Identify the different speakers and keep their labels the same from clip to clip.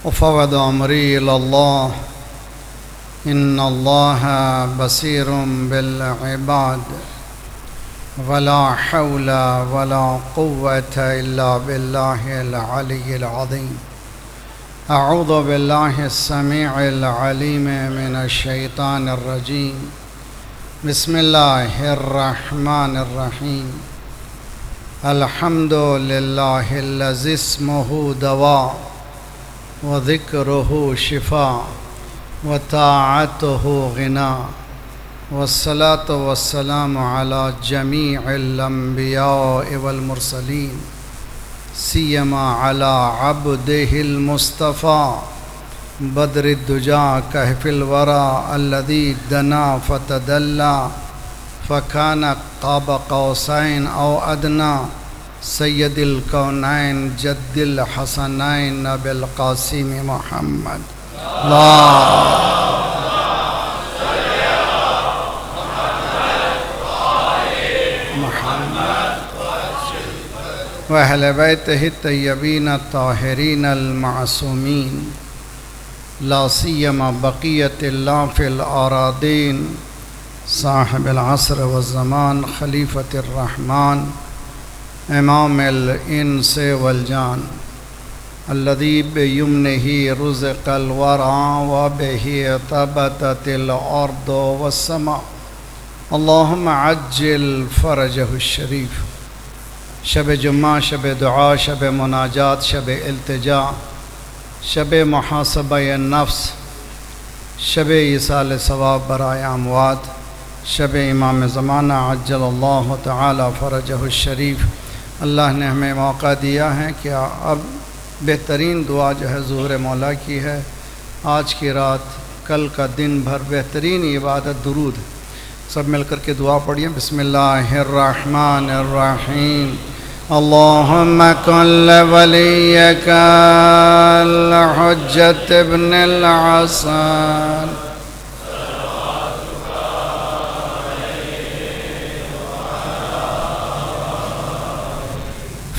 Speaker 1: وفوض أمري إلى الله إن الله بصير بالعباد ولا حول ولا قوة إلا بالله العلي العظيم. أعوذ بالله السميع العليم من الشيطان الرجيم. بسم الله الرحمن الرحيم. الحمد لله الذي اسمه دواء وذكره شفاء وطاعته غنى والصلاة والسلام على جميع الأنبياء والمرسلين سيما على عبده المصطفى بدر الدجى كهف الورى الذي دنا فتدلى فكان قاب قوسين أو أدنى سيد الكونين جد الحسنين أبي القاسم محمد. وأهل بيته الطيبين الطاهرين المعصومين لا سيما بقية الله في الأراضين صاحب العصر والزمان خليفة الرحمن إمام الإنس والجان الذي بيمنه رزق الورى وبه ثبتت الأرض والسماء. اللهم عجل فرجه الشريف. شب جمعہ، شب دعا، شب مناجات، شب التجا، شب محاسبہ النفس، شب ایصال ثواب برائے اموات، شب امام زمانہ عجل اللہ تعالی فرجہ الشریف. اللہ نے ہمیں موقع دیا ہے کہ اب بہترین دعا جو ہے ظہور مولا کی ہے. آج کی رات، کل کا دن بھر بہترین عبادت درود. سب مل کر کے دعا پڑھیے. بسم اللہ الرحمن الرحیم. اللہم کن لولیک الحجۃ ابن الحسن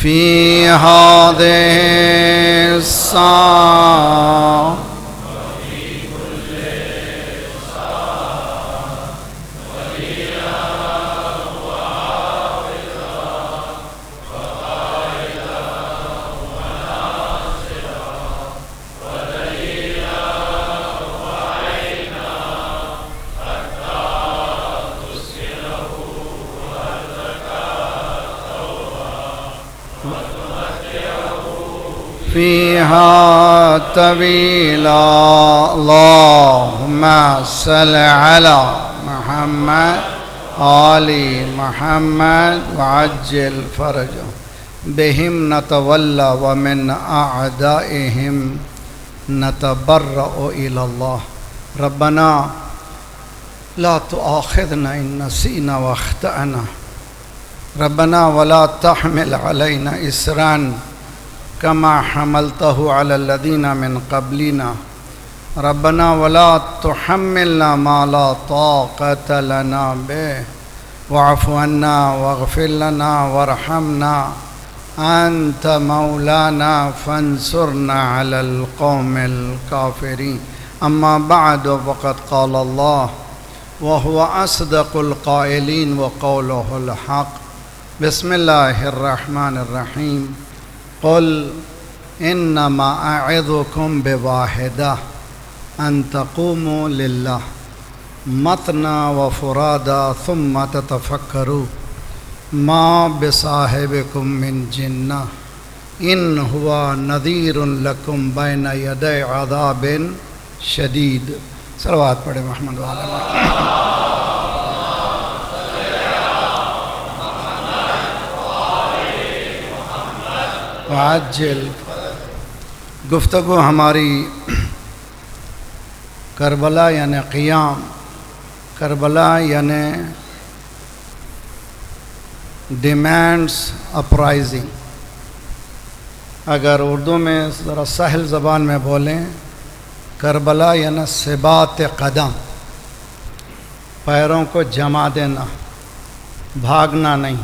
Speaker 1: فی ہذہ الساعہ فيها طويلا. اللهم صل على محمد آل محمد وعجل فرجه بهم نتولى ومن أعدائهم نتبرأ إلى الله. ربنا لا تؤاخذنا إن نسينا واخطأنا ربنا ولا تحمل علينا إصرا كما حملته على الذين من قبلنا ربنا ولا تحملنا ما لا طاقة لنا به واعف عنا واغفر لنا وارحمنا أنت مولانا فانصرنا على القوم الكافرين. أما بعد فقد قال الله وهو أصدق القائلين وقوله الحق. بسم الله الرحمن الرحيم. قل انما اعظكم بواحدہ ان تقوموا للہ مثنى وفرادا ثم تتفکروا ما بصاحبكم من جنہ ان هو نذیر لکم بین یدی عذاب شدید. صلوات پڑھیں محمد وعلی وعجل. گفتگو ہماری کربلا یعنی قیام، کربلا یعنی ڈیمانڈس اپرائزنگ. اگر اردو میں ذرا سہل زبان میں بولیں، کربلا یعنی ثبات قدم، پیروں کو جما دینا، بھاگنا نہیں،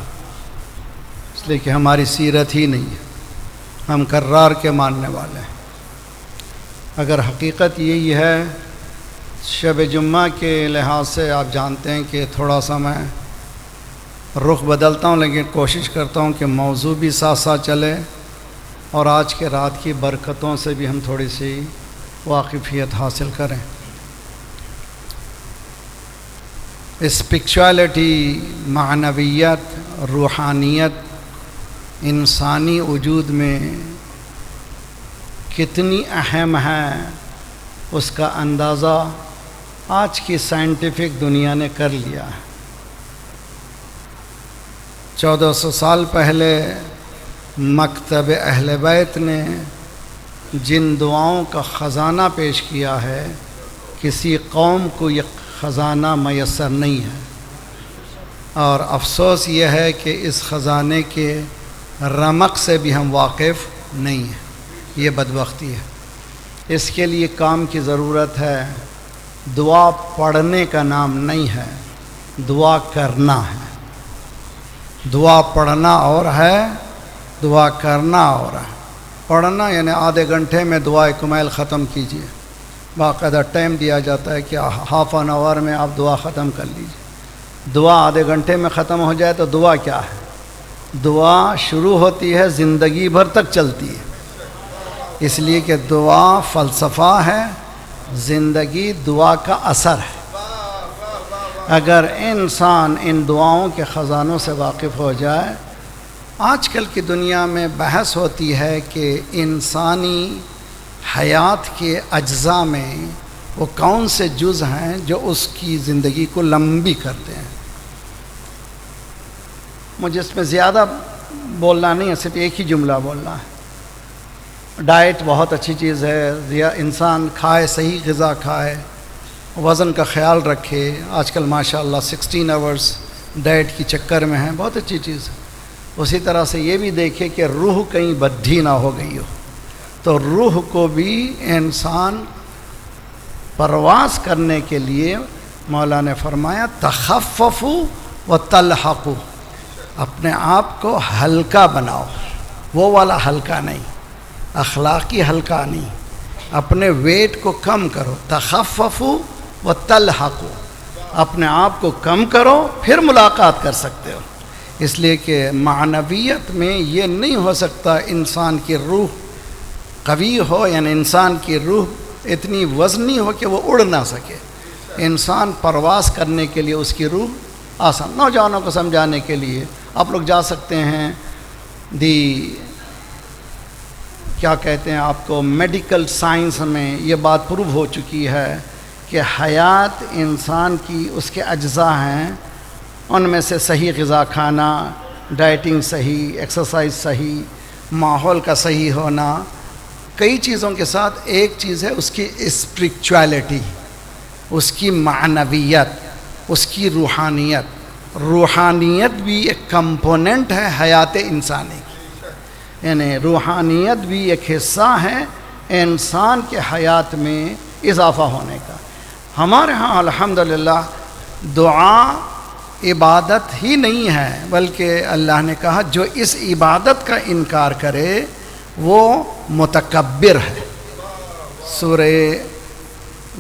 Speaker 1: اس لیے کہ ہماری سیرت ہی نہیں ہے، ہم کرار کے ماننے والے ہیں. اگر حقیقت یہی ہے، شب جمعہ کے لحاظ سے آپ جانتے ہیں کہ تھوڑا سا میں رخ بدلتا ہوں، لیکن کوشش کرتا ہوں کہ موضوع بھی ساتھ ساتھ چلے اور آج کے رات کی برکتوں سے بھی ہم تھوڑی سی واقفیت حاصل کریں۔ اسپرچویلٹی، معنویت، روحانیت انسانی وجود میں کتنی اہم ہے، اس کا اندازہ آج کی سائنٹیفک دنیا نے کر لیا ہے۔ 1400 سال پہلے مکتب اہل بیت نے جن دعاؤں کا خزانہ پیش کیا ہے، کسی قوم کو یہ خزانہ میسر نہیں ہے، اور افسوس یہ ہے کہ اس خزانے کے رمق سے بھی ہم واقف نہیں ہیں۔ یہ بدبختی ہے۔ اس کے لیے کام کی ضرورت ہے۔ دعا پڑھنے کا نام نہیں ہے، دعا کرنا ہے۔ دعا پڑھنا اور ہے، دعا کرنا اور ہے۔ پڑھنا یعنی آدھے گھنٹے میں دعائے کمیل ختم کیجیے، باقاعدہ ٹائم دیا جاتا ہے کہ ہاف این آور میں آپ دعا ختم کر لیجیے۔ دعا آدھے گھنٹے میں ختم ہو جائے تو دعا کیا ہے؟ دعا شروع ہوتی ہے، زندگی بھر تک چلتی ہے، اس لیے کہ دعا فلسفہ ہے، زندگی دعا کا اثر ہے۔ اگر انسان ان دعاؤں کے خزانوں سے واقف ہو جائے، آج کل کی دنیا میں بحث ہوتی ہے کہ انسانی حیات کے اجزاء میں وہ کون سے جز ہیں جو اس کی زندگی کو لمبی کرتے ہیں۔ مجھے اس میں زیادہ بولنا نہیں ہے، صرف ایک ہی جملہ بولنا ہے۔ ڈائٹ بہت اچھی چیز ہے، انسان کھائے، صحیح غذا کھائے، وزن کا خیال رکھے۔ آج کل ماشاءاللہ 16 آورز ڈائٹ کی چکر میں ہیں، بہت اچھی چیز ہے۔ اسی طرح سے یہ بھی دیکھے کہ روح کہیں بدھی نہ ہو گئی ہو، تو روح کو بھی انسان پرواز کرنے کے لیے مولا نے فرمایا تخففوا وتلحقوا، اپنے آپ کو ہلکا بناؤ، وہ والا ہلکا نہیں، اخلاقی ہلکا نہیں، اپنے ویٹ کو کم کرو۔ تخففوا وتلحقوا، اپنے آپ کو کم کرو، پھر ملاقات کر سکتے ہو۔ اس لیے کہ معنویت میں یہ نہیں ہو سکتا انسان کی روح قوی ہو، یعنی انسان کی روح اتنی وزنی ہو کہ وہ اڑ نہ سکے۔ انسان پرواز کرنے کے لیے اس کی روح آسان۔ نوجوانوں کو سمجھانے کے لیے آپ لوگ جا سکتے ہیں، کیا کہتے ہیں آپ کو، میڈیکل سائنس میں یہ بات پروو ہو چکی ہے کہ حیات انسان کی اس کے اجزاء ہیں، ان میں سے صحیح غذا کھانا، ڈائٹنگ صحیح، ایکسرسائز صحیح، ماحول کا صحیح ہونا، کئی چیزوں کے ساتھ ایک چیز ہے اس کی اسپرچویلٹی، اس کی معنویت، اس کی روحانیت۔ روحانیت بھی ایک کمپوننٹ ہے حیات انسانی کی، یعنی روحانیت بھی ایک حصہ ہے انسان کے حیات میں اضافہ ہونے کا۔ ہمارے ہاں الحمدللہ دعا عبادت ہی نہیں ہے، بلکہ اللہ نے کہا جو اس عبادت کا انکار کرے وہ متکبر ہے۔ سورہ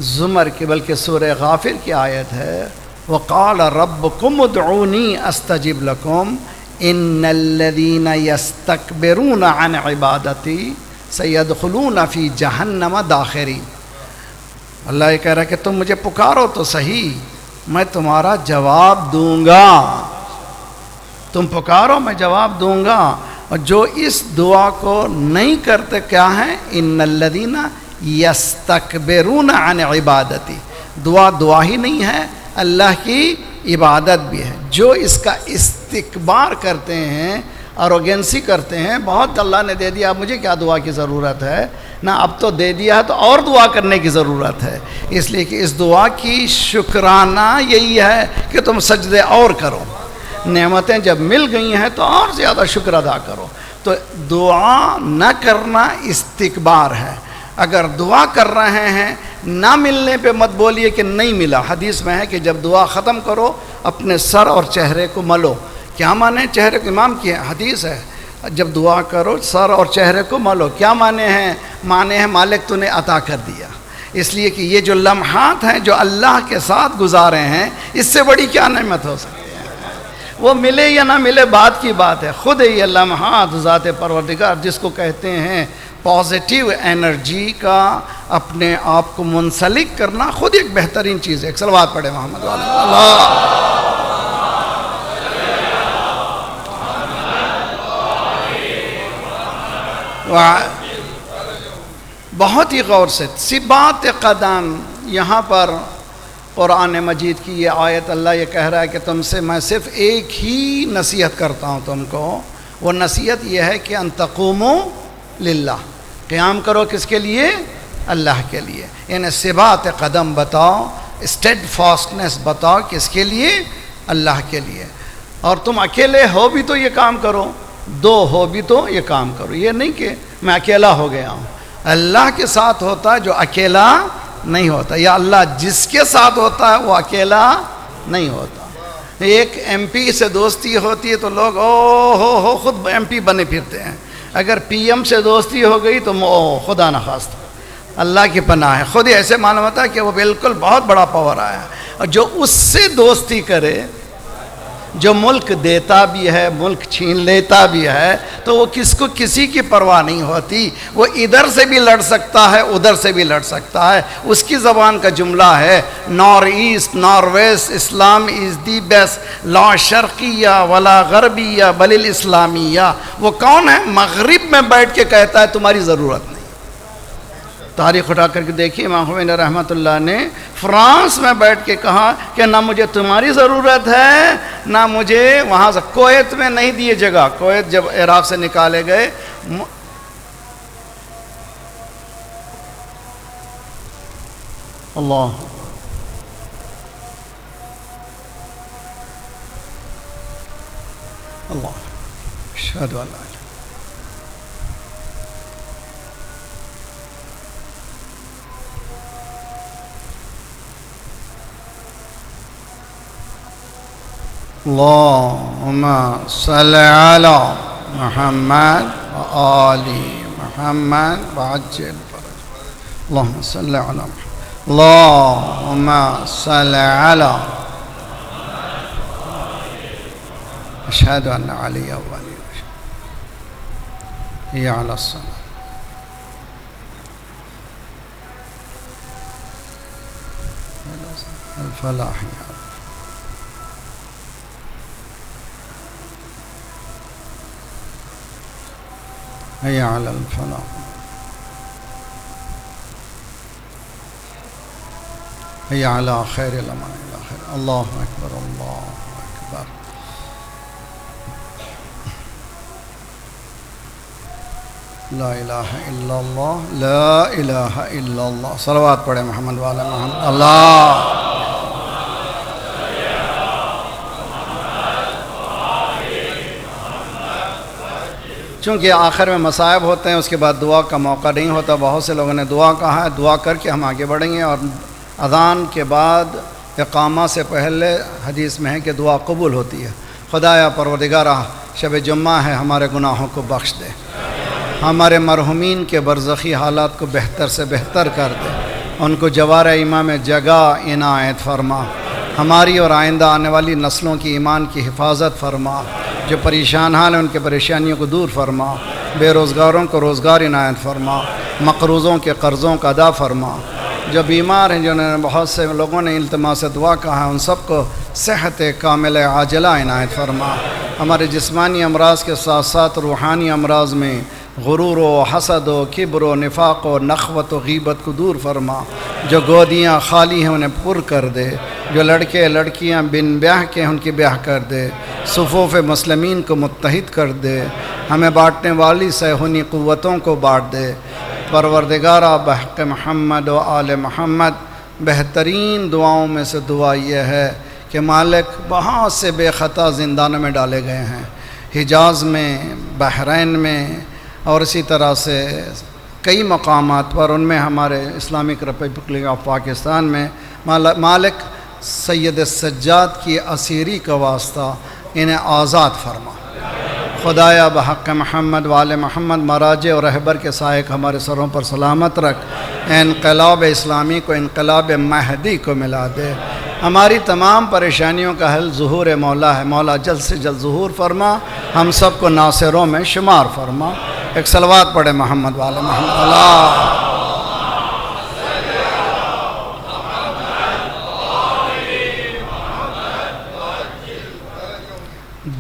Speaker 1: زمر کی بلکہ سورہ غافر کی آیت ہے، وَقَالَ رَبُّكُمُ ادْعُونِي أَسْتَجِبْ لَكُمْ إِنَّ الَّذِينَ يَسْتَكْبِرُونَ عَنْ عِبَادَتِي سَيَدْخُلُونَ فِي جَهَنَّمَ دَاخِرِينَ۔ اللہ یہ کہہ رہا ہے کہ تم مجھے پکارو تو صحیح، میں تمہارا جواب دوں گا۔ تم پکارو میں جواب دوں گا، اور جو اس دعا کو نہیں کرتے کیا ہیں؟ ان الذین یستکبرون عن عبادتی، دعا ہی نہیں ہے، اللہ کی عبادت بھی ہے۔ جو اس کا استکبار کرتے ہیں، اروگنسی کرتے ہیں، بہت اللہ نے دے دیا، اب مجھے کیا دعا کی ضرورت ہے، نہ اب تو دے دیا ہے تو اور دعا کرنے کی ضرورت ہے۔ اس لیے کہ اس دعا کی شکرانہ یہی ہے کہ تم سجدے اور کرو، نعمتیں جب مل گئی ہیں تو اور زیادہ شکر ادا کرو۔ تو دعا نہ کرنا استکبار ہے۔ اگر دعا کر رہے ہیں نہ ملنے پہ مت بولیے کہ نہیں ملا۔ حدیث میں ہے کہ جب دعا ختم کرو اپنے سر اور چہرے کو ملو۔ کیا مانے چہرے کو؟ امام کی حدیث ہے، جب دعا کرو سر اور چہرے کو ملو. کیا معنی ہیں؟ معنی ہے مالک تو نے عطا کر دیا. اس لیے کہ یہ جو لمحات ہیں جو اللہ کے ساتھ گزارے ہیں، اس سے بڑی کیا نعمت ہو سکتی ہے؟ وہ ملے یا نہ ملے بعد کی بات ہے. خود یہ لمحات ذات پروردگار جس کو کہتے ہیں پازیٹیو انرجی کا اپنے آپ کو منسلک کرنا، خود ایک بہترین چیز ہے. ایک صلوات پڑھے محمد اللہ. بہت ہی غور سے ثبات قدم. یہاں پر قرآن مجید کی یہ آیت اللہ یہ کہہ رہا ہے کہ تم سے میں صرف ایک ہی نصیحت کرتا ہوں تم کو. وہ نصیحت یہ ہے کہ ان تقوموا للہ، قیام کرو کس کے لیے؟ اللہ کے لیے. یعنی ثبات قدم بتاؤ، اسٹیڈ فاسٹنس بتاؤ کس کے لیے؟ اللہ کے لیے. اور تم اکیلے ہو بھی تو یہ کام کرو، دو ہو بھی تو یہ کام کرو. یہ نہیں کہ میں اکیلا ہو گیا ہوں. اللہ کے ساتھ ہوتا ہے جو اکیلا نہیں ہوتا، یا اللہ جس کے ساتھ ہوتا ہے وہ اکیلا نہیں ہوتا. ایک ایم پی سے دوستی ہوتی ہے تو لوگ ہو خود ایم پی بنے پھرتے ہیں. اگر پی ایم سے دوستی ہو گئی تو خدا نخواستہ اللہ کی پناہ ہے. خود ہی ایسے معلوم ہوتا ہے کہ وہ بالکل بہت بڑا پاور آیا. اور جو اس سے دوستی کرے، جو ملک دیتا بھی ہے ملک چھین لیتا بھی ہے، تو وہ کس کو کسی کی پرواہ نہیں ہوتی. وہ ادھر سے بھی لڑ سکتا ہے ادھر سے بھی لڑ سکتا ہے. اس کی زبان کا جملہ ہے نار ایسٹ نار waste, Islam is the best, لا شرقیہ ولا غربیہ بل الاسلامیہ. وہ کون ہے؟ مغرب میں بیٹھ کے کہتا ہے تمہاری ضرورت نہیں. تاریخ اٹھا کر کے دیکھیے امام خمینی رحمۃ اللہ نے فرانس میں بیٹھ کے کہا کہ نہ مجھے تمہاری ضرورت ہے نہ مجھے وہاں سے. کویت میں نہیں دیے جگہ. کویت جب عراق سے نکالے گئے، اللہ اللہ اشہد ان لا الہ اللهم صل على محمد وآل محمد وعجل فرجهم. اللهم صل على محمد. اللهم صل على أشهد أن علي ولي هي على الصلاة. الفلاح يا رب. هيا على الفلاح. هيا على خير الأمان إلى خير. الله أكبر الله أكبر. لا إله إلا الله لا إله إلا الله. صلوات پڑھے محمد وعلى محمد. اللہ چونکہ آخر میں مصائب ہوتے ہیں، اس کے بعد دعا کا موقع نہیں ہوتا. بہت سے لوگوں نے دعا کہا ہے، دعا کر کے ہم آگے بڑھیں گے. اور اذان کے بعد اقامہ سے پہلے حدیث میں ہے کہ دعا قبول ہوتی ہے. خدایا پروردگارہ، شب جمعہ ہے، ہمارے گناہوں کو بخش دے، ہمارے مرحومین کے برزخی حالات کو بہتر سے بہتر کر دے، ان کو جوار ایمان جگہ عنایت فرما، ہماری اور آئندہ آنے والی نسلوں کی ایمان کی حفاظت فرما. جو پریشان حال ہیں ان کے پریشانیوں کو دور فرما، بے روزگاروں کو روزگار عنایت فرما، مقروضوں کے قرضوں کا ادا فرما. جو بیمار ہیں، جنہوں نے بہت سے لوگوں نے التماس سے دعا کہا ہے، ان سب کو صحت کامل عاجلہ عنایت فرما. ہمارے جسمانی امراض کے ساتھ ساتھ روحانی امراض میں غرور و حسد و کبر و نفاق و نخوت و غیبت کو دور فرما. جو گودیاں خالی ہیں انہیں پر کر دے، جو لڑکے لڑکیاں بن بیاہ کے ہیں ان کی بیاہ کر دے، صفوف مسلمین کو متحد کر دے، ہمیں بانٹنے والی سہونی قوتوں کو بانٹ دے. پروردگارہ بحق محمد و آل محمد، بہترین دعاؤں میں سے دعا یہ ہے کہ مالک بہت سے بے خطا زندانوں میں ڈالے گئے ہیں، حجاز میں، بحرین میں، اور اسی طرح سے کئی مقامات پر، ان میں ہمارے اسلامک ریپبلک آف پاکستان میں. مالک سید سجاد کی اسیری کا واسطہ انہیں آزاد فرما. خدایا بحق محمد وآل محمد مراجع اور رہبر کے سائے ہمارے سروں پر سلامت رکھ، انقلاب اسلامی کو انقلاب مہدی کو ملا دے، ہماری تمام پریشانیوں کا حل ظہور مولا ہے، مولا جلد سے جلد ظہور فرما، ہم سب کو ناصروں میں شمار فرما۔ ایک صلوات پڑھے محمد وآل محمد۔ اللہ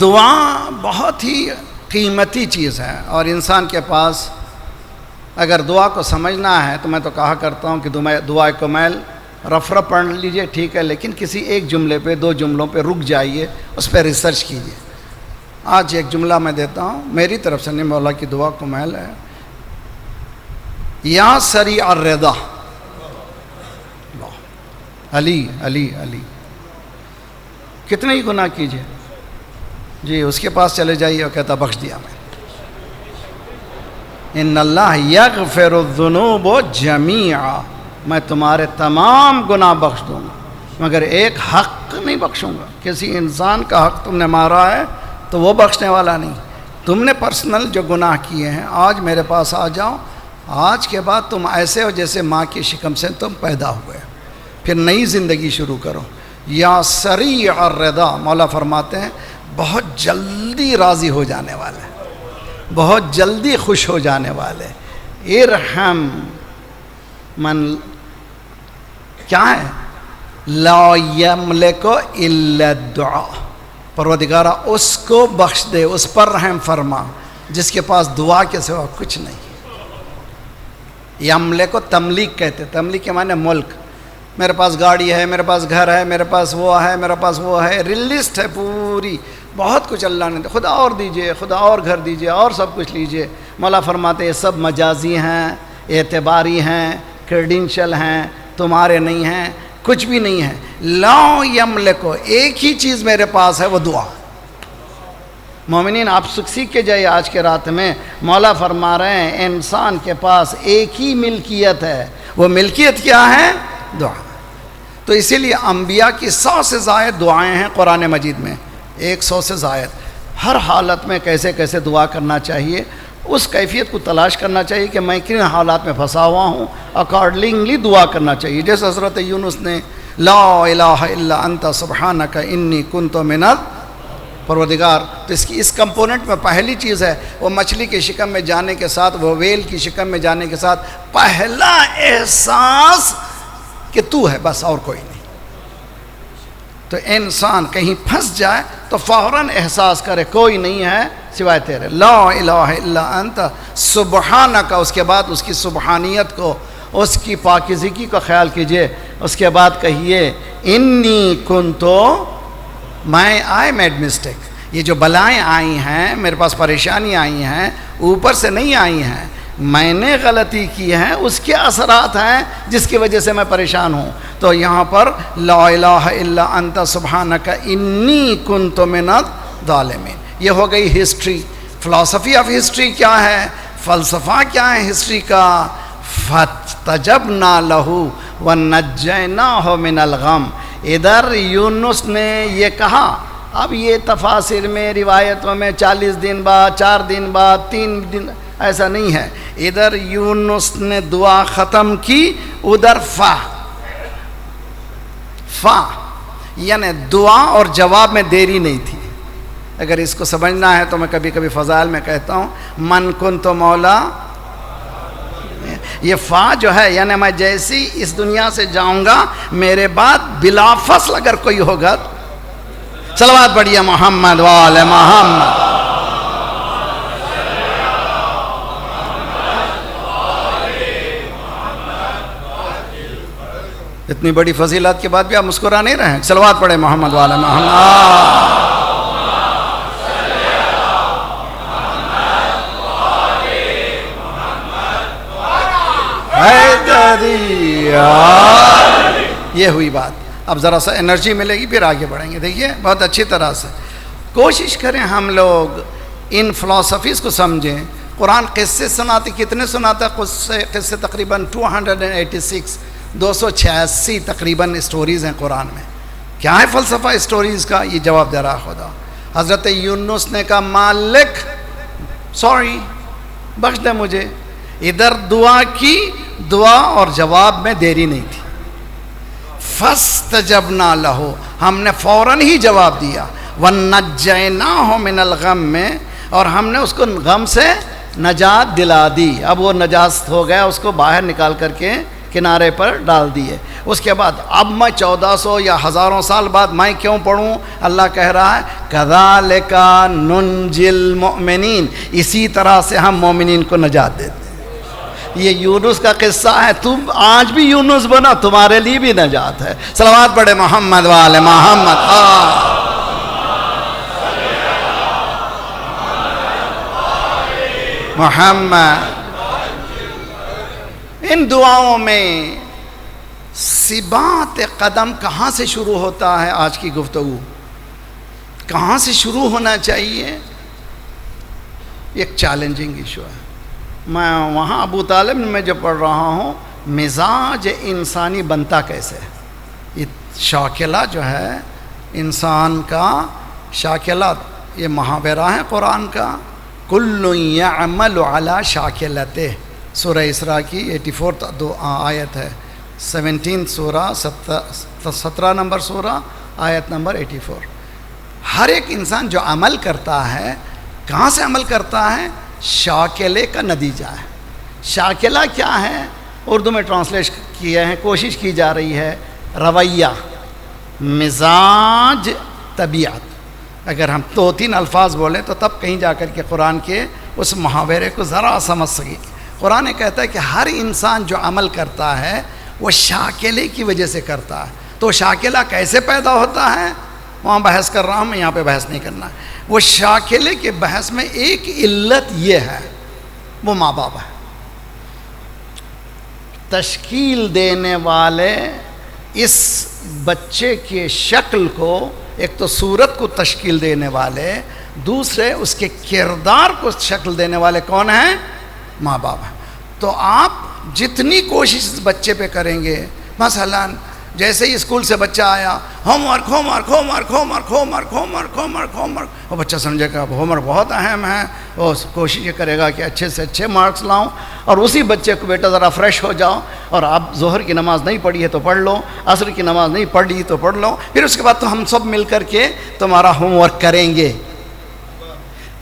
Speaker 1: دعا بہت ہی قیمتی چیز ہے، اور انسان کے پاس اگر دعا کو سمجھنا ہے تو میں تو کہا کرتا ہوں کہ دعا کو میل رف پڑھ لیجئے، ٹھیک ہے، لیکن کسی ایک جملے پہ 2 جملوں پہ رک جائیے، اس پہ ریسرچ کیجئے۔ آج ایک جملہ میں دیتا ہوں، میری طرف سے نہیں، مولا کی دعا کو میل ہے۔ یا سریع الرضا، علی علی علی، کتنے ہی گناہ کیجئے جی، اس کے پاس چلے جائیے اور کہتا بخش دیا میں۔ ان اللہ یغفر الذنوب جمیعا، میں تمہارے تمام گناہ بخش دوں گا، مگر ایک حق نہیں بخشوں گا۔ کسی انسان کا حق تم نے مارا ہے تو وہ بخشنے والا نہیں۔ تم نے پرسنل جو گناہ کیے ہیں، آج میرے پاس آ جاؤ، آج کے بعد تم ایسے ہو جیسے ماں کی شکم سے تم پیدا ہوئے، پھر نئی زندگی شروع کرو۔ یا سریع الرضا، مولا فرماتے ہیں بہت جلدی راضی ہو جانے والے، بہت جلدی خوش ہو جانے والے۔ ارحم من کیا ہے؟ لا یملک الا الدعاء، پروردگارہ اس کو بخش دے، اس پر رحم فرما جس کے پاس دعا کے سوا کچھ نہیں۔ یملک کو تملیک کہتے، تملیک کے معنی ملک۔ میرے پاس گاڑی ہے، میرے پاس گھر ہے، میرے پاس وہ ہے، میرے پاس وہ ہے، لسٹ ہے پوری، بہت کچھ اللہ نے، خدا اور دیجئے، خدا اور گھر دیجئے، اور سب کچھ لیجئے۔ مولا فرماتے یہ سب مجازی ہیں، اعتباری ہیں، کریڈینشل ہیں، تمہارے نہیں ہیں، کچھ بھی نہیں ہے۔ لا یملکو، ایک ہی چیز میرے پاس ہے، وہ دعا۔ مومنین آپ سیکھ کے جائیے آج کے رات میں، مولا فرما رہے ہیں انسان کے پاس ایک ہی ملکیت ہے، وہ ملکیت کیا ہے؟ دعا۔ تو اسی لیے انبیاء کی 100 سے زائد دعائیں ہیں قرآن مجید میں، 100 سے زائد۔ ہر حالت میں کیسے کیسے دعا کرنا چاہیے، اس کیفیت کو تلاش کرنا چاہیے کہ میں کن حالات میں پھنسا ہوا ہوں، اکارڈنگلی دعا کرنا چاہیے۔ جیسے حضرت یونس نے لا الہ الا انت سبحانک انی کنت من پروردگار، تو اس کمپوننٹ میں پہلی چیز ہے وہ مچھلی کے شکم میں جانے کے ساتھ، وہ ویل کی شکم میں جانے کے ساتھ پہلا احساس کہ تو ہے، بس اور کوئی نہیں۔ تو انسان کہیں پھنس جائے تو فوراً احساس کرے کوئی نہیں ہے سوائے تیرے، لا الہ الا انت سبحانک، اس کے بعد اس کی سبحانیت کو، اس کی پاکیزگی کا خیال کیجئے، اس کے بعد کہیے انی کنتو، میں آئی میڈ مسٹیک، یہ جو بلائیں آئی ہیں، میرے پاس پریشانی آئی ہیں، اوپر سے نہیں آئی ہیں، میں نے غلطی کی ہے، اس کے اثرات ہیں جس کی وجہ سے میں پریشان ہوں۔ تو یہاں پر لا الہ الا انت سبحانک انی کنت من الظالمین، یہ ہو گئی ہسٹری۔ فلسفی آف ہسٹری کیا ہے؟ فلسفہ کیا ہے ہسٹری کا؟ فَاسْتَجَبْنَا لَهُ وَنَجَّيْنَاهُ مِنَ الْغَمِّ۔ ادھر یونس نے یہ کہا، اب یہ تفاسیر میں، روایتوں میں 40 دن بعد، 4 دن بعد، 3 دن، ایسا نہیں ہے۔ ادھر یونس نے دعا ختم کی، ادھر فا یعنی دعا اور جواب میں دیری نہیں تھی۔ اگر اس کو سمجھنا ہے تو میں کبھی کبھی فضائل میں کہتا ہوں من کنت مولا، یہ فا جو ہے یعنی میں جیسی اس دنیا سے جاؤں گا، میرے بعد بلا فصل اگر کوئی ہوگا، صلوات پڑھیے محمد وآل محمد۔ اتنی بڑی فضیلت کے بعد بھی آپ مسکرا نہیں رہے ہیں، صلوات پڑھے محمد وآل محمد۔ یہ ہوئی بات، اب ذرا سا انرجی ملے گی پھر آگے بڑھیں گے۔ دیکھیے بہت اچھی طرح سے کوشش کریں ہم لوگ ان فلسفیز کو سمجھیں۔ قرآن قصے سناتے، کتنے سناتا ہے؟ قصے تقریباً 286 286 تقریباً اسٹوریز ہیں قرآن میں۔ کیا ہے فلسفہ اسٹوریز کا؟ یہ جواب دے رہا خدا۔ حضرت یونس نے کہا مالک سوری بخش دے مجھے. ادھر دعا کی, دعا اور جواب میں دیری نہیں تھی. فاستجبنا لہ, ہم نے فوراً ہی جواب دیا. ونجیناہ من الغم, میں اور ہم نے اس کو غم سے نجات دلا دی. اب وہ نجات ہو گیا, اس کو باہر نکال کر کے کنارے پر ڈال دیے. اس کے بعد اب میں 1400 یا ہزاروں سال بعد میں کیوں پڑھوں؟ اللہ کہہ رہا ہے کذالک ننجی المؤمنین, اسی طرح سے ہم مومنین کو نجات دیتے ہیں. یہ یونس کا قصہ ہے, تم آج بھی یونس بنا, تمہارے لیے بھی نجات ہے. صلوات پڑھے محمد والے محمد. محمد. ان دعاؤں میں ثبات قدم کہاں سے شروع ہوتا ہے؟ آج کی گفتگو کہاں سے شروع ہونا چاہیے؟ ایک چیلنجنگ ایشو ہے. میں وہاں ابو طالب میں جو پڑھ رہا ہوں, مزاج انسانی بنتا کیسے ہے. یہ شاکلہ جو ہے انسان کا شاکلہ, یہ محاورہ ہے قرآن کا. کل یعمل علی شاکلتہ, سورہ اسراء کی 84 آیت ہے. 17 سورہ 17 نمبر سورہ آیت نمبر 84. ہر ایک انسان جو عمل کرتا ہے, کہاں سے عمل کرتا ہے؟ شاکلے کا نتیجہ ہے. شاکلہ کیا ہے؟ اردو میں ٹرانسلیٹ کیے ہیں, کوشش کی جا رہی ہے رویہ, مزاج, طبیعت. اگر ہم 2-3 الفاظ بولیں تو تب کہیں جا کر کے قرآن کے اس محاورے کو ذرا سمجھ سکیں. قرآن کہتا ہے کہ ہر انسان جو عمل کرتا ہے وہ شاکلے کی وجہ سے کرتا ہے. تو شاکلہ کیسے پیدا ہوتا ہے وہاں بحث کر رہا ہوں میں, یہاں پہ بحث نہیں کرنا ہے. وہ شاکلے کے بحث میں ایک علت یہ ہے, وہ ماں باپ ہے. تشکیل دینے والے اس بچے کے شکل کو, ایک تو صورت کو تشکیل دینے والے, دوسرے اس کے کردار کو شکل دینے والے کون ہیں؟ ماں باپ ہیں. تو آپ جتنی کوشش اس بچے پہ کریں گے, مثلاً جیسے ہی اسکول سے بچہ آیا, home work home work home work home work home work home work home work home work, وہ بچہ سمجھے کہ اب ہوم ورک بہت اہم ہے, وہ کوشش یہ کرے گا کہ اچھے سے اچھے مارکس لاؤں. اور اسی بچے کو بیٹا ذرا فریش ہو جاؤ, اور آپ ظہر کی نماز نہیں پڑھی ہے تو پڑھ لو, عصر کی نماز نہیں پڑھی تو پڑھ لو, پھر اس کے بعد تو ہم سب مل کر کے تمہارا ہوم ورک کریں گے.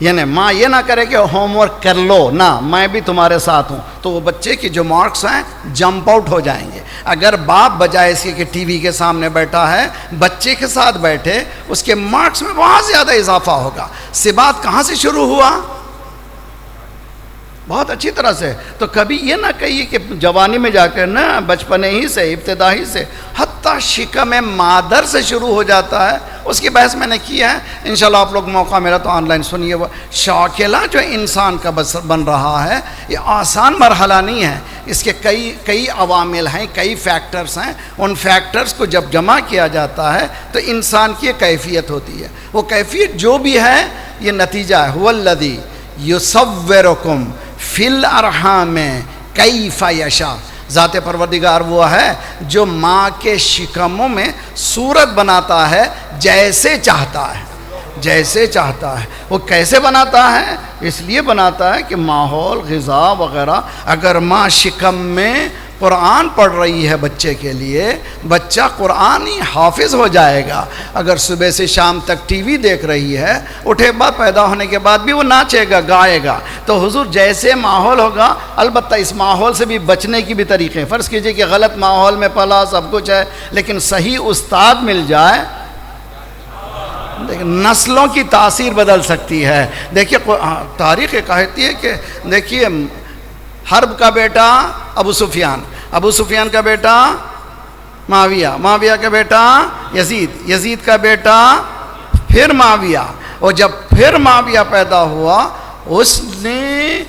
Speaker 1: یعنی ماں یہ نہ کرے کہ ہوم ورک کر لو, نہ میں بھی تمہارے ساتھ ہوں. تو وہ بچے کے جو مارکس ہیں جمپ آؤٹ ہو جائیں گے. اگر باپ بجائے اس کے کہ ٹی وی کے سامنے بیٹھا ہے, بچے کے ساتھ بیٹھے, اس کے مارکس میں بہت زیادہ اضافہ ہوگا. ثبات کہاں سے شروع ہوا؟ بہت اچھی طرح سے. تو کبھی یہ نہ کہیے کہ جوانی میں جا کر, نہ, بچپنے ہی سے, ابتدائی سے, حتیٰ شکم مادر سے شروع ہو جاتا ہے. اس کی بحث میں نے کی ہے, انشاءاللہ آپ لوگ موقع میرا تو آن لائن سنیے. وہ شاکلہ جو انسان کا بن رہا ہے, یہ آسان مرحلہ نہیں ہے. اس کے کئی عوامل ہیں, کئی فیکٹرز ہیں. ان فیکٹرز کو جب جمع کیا جاتا ہے تو انسان کی ایک کیفیت ہوتی ہے. وہ کیفیت جو بھی ہے یہ نتیجہ ہے. هو الذی یصورکم فی الارحام کیف یشاء. ذات پروردگار وہ ہے جو ماں کے شکموں میں صورت بناتا ہے جیسے چاہتا ہے, جیسے چاہتا ہے. وہ کیسے بناتا ہے؟ اس لیے بناتا ہے کہ ماحول, غذا وغیرہ. اگر ماں شکم میں قرآن پڑھ رہی ہے بچے کے لیے, بچہ قرآنی حافظ ہو جائے گا. اگر صبح سے شام تک ٹی وی دیکھ رہی ہے, اٹھے بعد پیدا ہونے کے بعد بھی وہ ناچے گا, گائے گا. تو حضور جیسے ماحول ہوگا, البتہ اس ماحول سے بھی بچنے کی بھی طریقے. فرض کیجئے کہ غلط ماحول میں پلا, سب کچھ ہے, لیکن صحیح استاد مل جائے, نسلوں کی تاثیر بدل سکتی ہے. دیکھیے تاریخ کہتی ہے کہ دیکھیے حرب کا بیٹا ابو سفیان, ابو سفیان کا بیٹا معاویہ, معاویہ کا بیٹا یزید, یزید کا بیٹا پھر معاویہ. اور جب پھر معاویہ پیدا ہوا, اس نے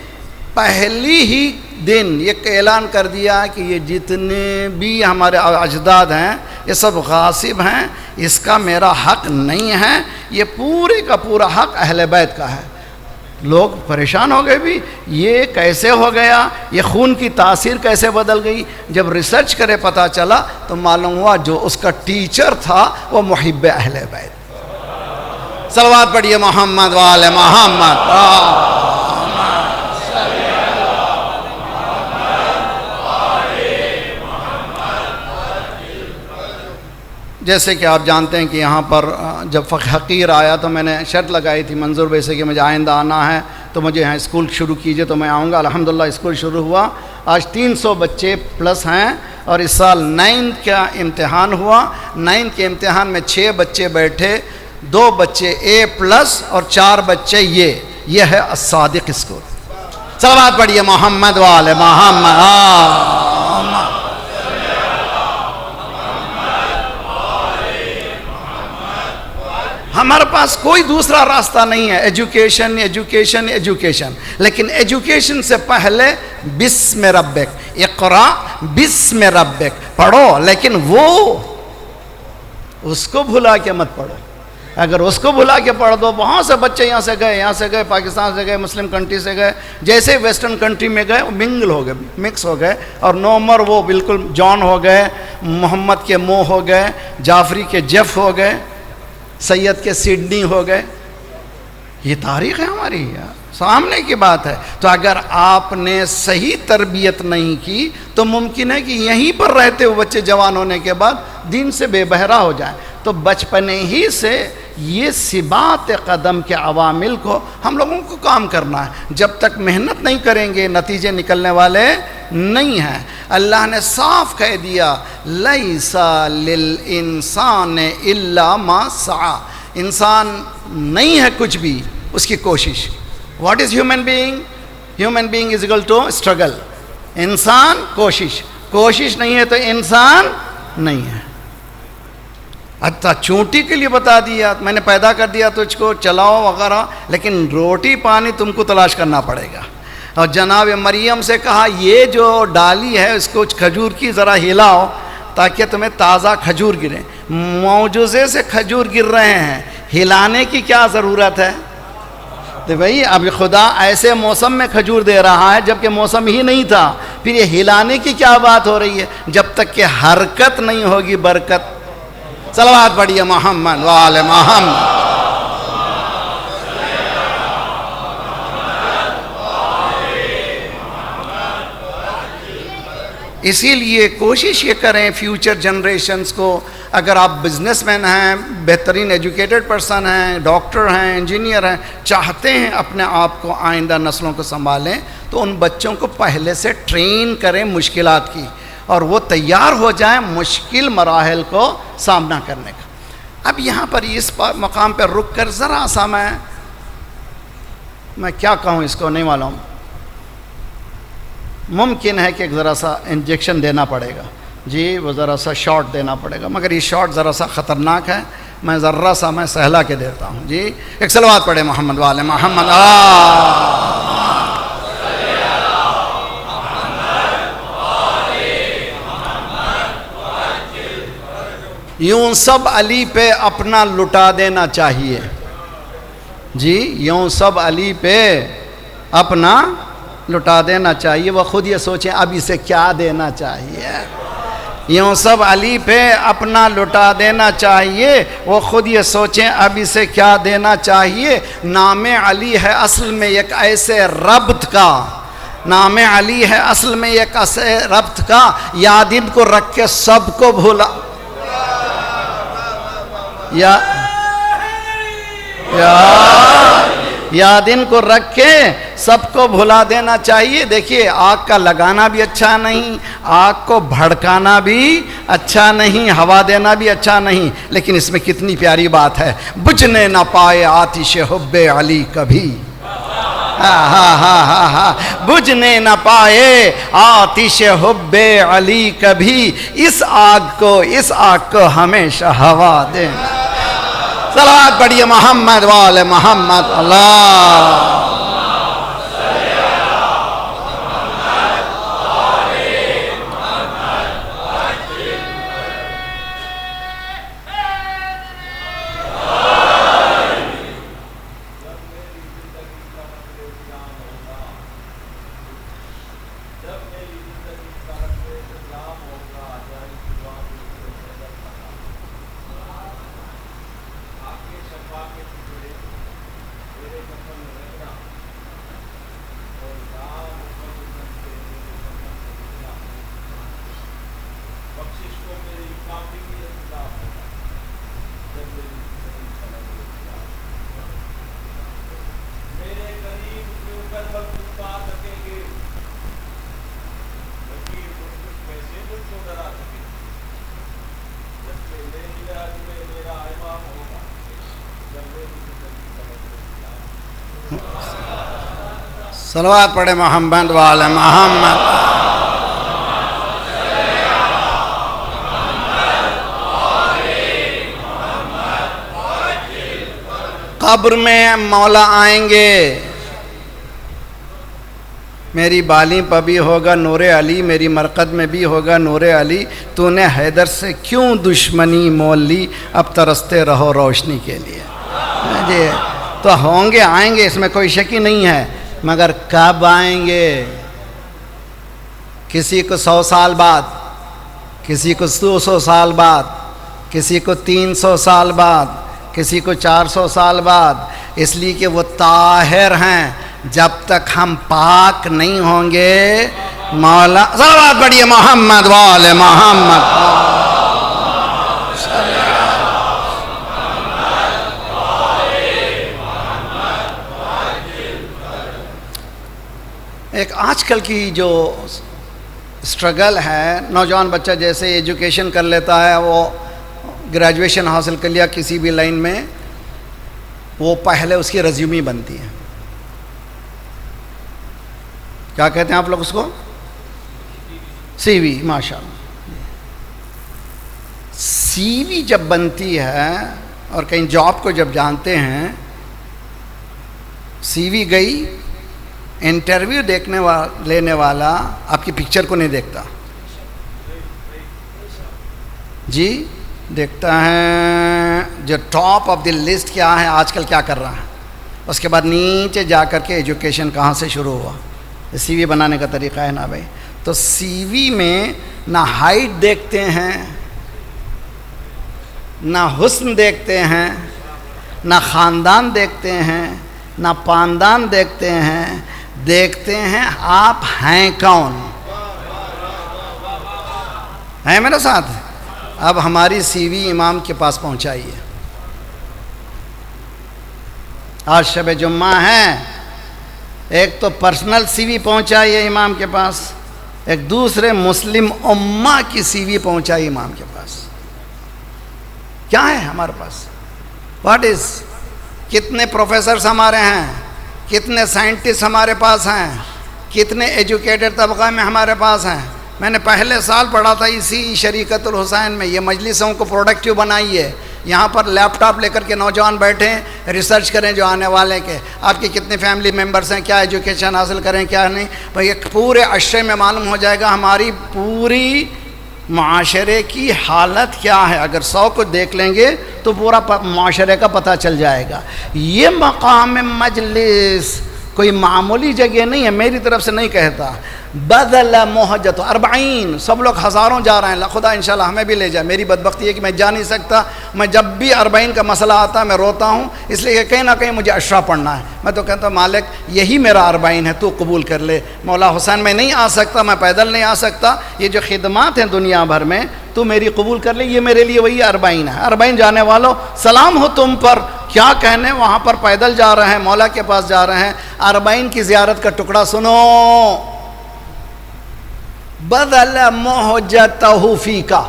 Speaker 1: پہلی ہی دن یہ اعلان کر دیا کہ یہ جتنے بھی ہمارے اجداد ہیں یہ سب غاصب ہیں, اس کا میرا حق نہیں ہے, یہ پورے کا پورا حق اہل بیت کا ہے. لوگ پریشان ہو گئے بھی, یہ کیسے ہو گیا, یہ خون کی تاثیر کیسے بدل گئی. جب ریسرچ کرے پتہ چلا تو معلوم ہوا جو اس کا ٹیچر تھا وہ محب اہل بیت. صلوات پڑھیے محمد وآل محمد. جیسے کہ آپ جانتے ہیں کہ یہاں پر جب حقیر آیا تو میں نے شرط لگائی تھی منظور بھائی سے کہ مجھے آئندہ آنا ہے تو مجھے یہاں اسکول شروع کیجئے تو میں آؤں گا. الحمدللہ اسکول شروع ہوا. آج 300 بچے پلس ہیں اور اس سال 9th کا امتحان ہوا. 9th کے امتحان میں 6 بچے بیٹھے, 2 بچے A+ اور 4 بچے یہ ہے الصادق اسکول. صلوات پڑھیے محمد وآل محمد. ہمارے پاس کوئی دوسرا راستہ نہیں ہے. ایجوکیشن ایجوکیشن ایجوکیشن, لیکن ایجوکیشن سے پہلے بسم ربک, اقرا بسم ربک پڑھو, لیکن وہ اس کو بھلا کے مت پڑھو. اگر اس کو بھلا کے پڑھ دو, بہت سے بچے یہاں سے گئے, پاکستان سے گئے, مسلم کنٹری سے گئے, جیسے ویسٹرن کنٹری میں گئے وہ منگل ہو گئے, مکس ہو گئے, اور نومر وہ بالکل جان ہو گئے, محمد کے مو ہو گئے, جعفری کے جیف ہو گئے, سید کے سڈنی ہو گئے. یہ تاریخ ہے ہماری, سامنے کی بات ہے. تو اگر آپ نے صحیح تربیت نہیں کی تو ممکن ہے کہ یہیں پر رہتے ہوئے بچے جوان ہونے کے بعد دین سے بے بہرا ہو جائیں. تو بچپنے ہی سے یہ ثبات قدم کے عوامل کو ہم لوگوں کو کام کرنا ہے. جب تک محنت نہیں کریں گے نتیجے نکلنے والے نہیں ہیں. اللہ نے صاف کہہ دیا لیس للانسان الا ما سعی. انسان نہیں ہے کچھ بھی, اس کی کوشش. What is human being? Human being is equal to struggle. انسان کوشش نہیں ہے تو انسان نہیں ہے. اچھا چونٹی کے لیے بتا دیا, میں نے پیدا کر دیا تجھ کو, چلاؤ وغیرہ, لیکن روٹی پانی تم کو تلاش کرنا پڑے گا. اور جناب مریم سے کہا یہ جو ڈالی ہے اس کو کھجور کی ذرا ہلاؤ تاکہ تمہیں تازہ کھجور گرے. معجزے سے کھجور گر رہے ہیں, ہلانے کی کیا ضرورت ہے؟ تو بھئی اب خدا ایسے موسم میں کھجور دے رہا ہے جبکہ موسم ہی نہیں تھا, پھر یہ ہلانے کی کیا بات ہو رہی ہے؟ جب تک کہ حرکت نہیں ہوگی برکت. صلوات پڑھیے محمد وآل محمد. اسی لیے کوشش یہ کریں فیوچر جنریشنز کو, اگر آپ بزنس مین ہیں, بہترین ایجوکیٹڈ پرسن ہیں, ڈاکٹر ہیں, انجینئر ہیں, چاہتے ہیں اپنے آپ کو آئندہ نسلوں کو سنبھالیں, تو ان بچوں کو پہلے سے ٹرین کریں مشکلات کی, اور وہ تیار ہو جائیں مشکل مراحل کو سامنا کرنے کا. اب یہاں پر اس مقام پر رک کر ذرا سا میں کیا کہوں, اس کو نہیں معلوم. ممکن ہے کہ ذرا سا انجیکشن دینا پڑے گا, جی وہ ذرا سا شاٹ دینا پڑے گا, مگر یہ شاٹ ذرا سا خطرناک ہے. میں ذرا سا سہلا کے دیتا ہوں. جی ایک صلوات پڑھے محمد والے محمد. یوں سب علی پہ اپنا لٹا دینا چاہیے. جی یوں سب علی پہ اپنا لٹا دینا چاہیے. وہ خود یہ سوچیں اب اسے کیا دینا چاہیے. یوں سب علی پہ اپنا لٹا دینا چاہیے, وہ خود یہ سوچیں اب اسے کیا دینا چاہیے. نام علی ہے اصل میں ایک ایسے ربط کا, نام علی ہے اصل میں ایک ایسے ربط کا, یاد ان کو رکھ کے سب کو بھولا. یاد ان کو رکھ کے سب کو بھلا دینا چاہیے. دیکھیے آگ کا لگانا بھی اچھا نہیں, آگ کو بھڑکانا بھی اچھا نہیں, ہوا دینا بھی اچھا نہیں, لیکن اس میں کتنی پیاری بات ہے. بجھنے نہ پائے آتش حب علی کبھی, بجھنے نہ پائے آتش حب علی کبھی, اس آگ کو ہمیشہ ہوا دینا. صلوات پڑھیے محمد وآل محمد. اللہ صلوات پڑھے محمد وعلی محمد. قبر میں مولا آئیں گے، میری بالی پہ بھی ہوگا نور علی، میری مرقد میں بھی ہوگا نور علی. تو نے حیدر سے کیوں دشمنی مول لی، اب ترستے رہو روشنی کے لیے. جی تو ہوں گے، آئیں گے، اس میں کوئی شک ہی نہیں ہے، مگر کب آئیں گے؟ کسی کو 100 سال بعد، کسی کو 200 سال بعد، کسی کو 300 سال بعد، کسی کو 400 سال بعد. اس لیے کہ وہ طاہر ہیں. جب تک ہم پاک نہیں ہوں گے مولا. صلوات پڑھیے محمد وعلی محمد. ایک آج کل کی جو اسٹرگل ہے، نوجوان بچہ جیسے ایجوکیشن کر لیتا ہے، وہ گریجویشن حاصل کر لیا کسی بھی لائن میں، وہ پہلے اس کی ریزیومی بنتی ہے. کیا کہتے ہیں آپ لوگ اس کو؟ سی وی. ماشاء اللہ. سی وی جب بنتی ہے اور کہیں جاب کو جب جانتے ہیں، سی وی گئی، انٹرویو لینے والا آپ کی پکچر کو نہیں دیکھتا جی، دیکھتا ہے جو ٹاپ آف دی لسٹ کیا ہے، آج کل کیا کر رہا ہے، اس کے بعد نیچے جا کر کے ایجوکیشن کہاں سے شروع ہوا. سی وی بنانے کا طریقہ ہے نا بھائی. تو سی وی میں نہ ہائٹ دیکھتے ہیں، نہ حسن دیکھتے ہیں، نہ خاندان دیکھتے ہیں، نہ پاندان دیکھتے ہیں، دیکھتے ہیں آپ ہیں کون. ہیں میرے ساتھ؟ اب ہماری سی وی امام کے پاس پہنچائیے. آج شب جمعہ ہے، ایک تو پرسنل سی وی پہنچائیے امام کے پاس، ایک دوسرے مسلم امہ کی سی وی پہنچائیے امام کے پاس. کیا ہے ہمارے پاس؟ What is? کتنے پروفیسرز ہمارے ہیں، کتنے سائنٹسٹ ہمارے پاس ہیں، کتنے ایجوکیٹڈ طبقہ میں ہمارے پاس ہیں. میں نے پہلے سال پڑھا تھا اسی شریکت الحسین میں. یہ مجلسوں کو پروڈکٹیو بنائیے. یہاں پر لیپ ٹاپ لے کر کے نوجوان بیٹھیں، ریسرچ کریں جو آنے والے کے آپ کے کتنے فیملی ممبرز ہیں، کیا ایجوکیشن حاصل کریں کیا نہیں. بھائی ایک پورے عشرے میں معلوم ہو جائے گا ہماری پوری معاشرے کی حالت کیا ہے. اگر 100 کو دیکھ لیں گے تو پورا معاشرے کا پتہ چل جائے گا. یہ مقام مجلس کوئی معمولی جگہ نہیں ہے، میری طرف سے نہیں کہتا. بدل محجت 40 سب لوگ ہزاروں جا رہے ہیں. خدا انشاءاللہ ہمیں بھی لے جائے. میری بدبختی ہے کہ میں جا نہیں سکتا. میں جب بھی 40 کا مسئلہ آتا ہے میں روتا ہوں، اس لیے کہ کہیں نہ کہیں مجھے عشرہ پڑھنا ہے. میں تو کہتا ہوں مالک یہی میرا 40 ہے، تو قبول کر لے. مولا حسین میں نہیں آ سکتا، میں پیدل نہیں آ سکتا. یہ جو خدمات ہیں دنیا بھر میں تو میری قبول کر لے. یہ میرے لیے وہی 40 ہے. 40 جانے والوں سلام ہو تم پر. کیا کہنے، وہاں پر پیدل جا رہے ہیں، مولا کے پاس جا رہے ہیں. 40 کی زیارت کا ٹکڑا سنو. بدل محجتہ فیکا،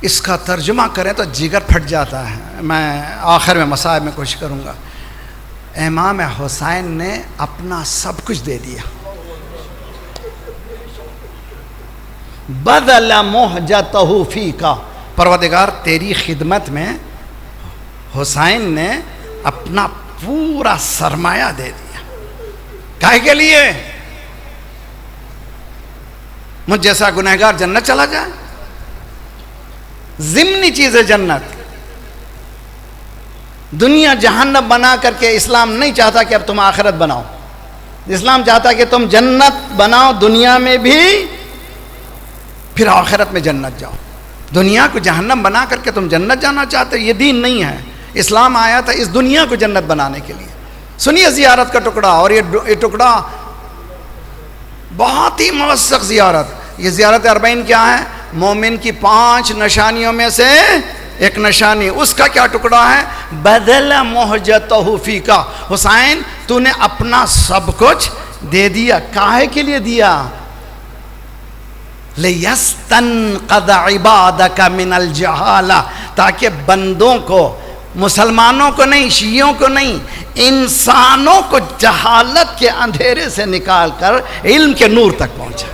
Speaker 1: اس کا ترجمہ کریں تو جگر پھٹ جاتا ہے. میں آخر میں مصائب میں کوشش کروں گا. امام حسین نے اپنا سب کچھ دے دیا. بدل محجتہ فیکا، پروردگار تیری خدمت میں حسین نے اپنا پورا سرمایہ دے دیا. کاہے کے لیے؟ مجھ جیسا گنہگار جنت چلا جائے. ضمنی چیز ہے جنت. دنیا جہنم بنا کر کے اسلام نہیں چاہتا کہ اب تم آخرت بناؤ. اسلام چاہتا کہ تم جنت بناؤ دنیا میں بھی، پھر آخرت میں جنت جاؤ. دنیا کو جہنم بنا کر کے تم جنت جانا چاہتے، یہ دین نہیں ہے. اسلام آیا تھا اس دنیا کو جنت بنانے کے لیے. سنیے زیارت کا ٹکڑا، اور یہ ٹکڑا بہت ہی موثق زیارت. یہ زیارت 40 کیا ہے؟ مومن کی 5 نشانیوں میں سے ایک نشانی، اس کا کیا ٹکڑا ہے؟ بدل مہجتہ فیکا، حسین تو نے اپنا سب کچھ دے دیا، کاہے کے لیے دیا؟ لِيَسْتَنْقَذَ عِبَادَكَ مِنَ الْجَهَالَةِ، تاکہ بندوں کو، مسلمانوں کو نہیں، شیعوں کو نہیں، انسانوں کو جہالت کے اندھیرے سے نکال کر علم کے نور تک پہنچا۔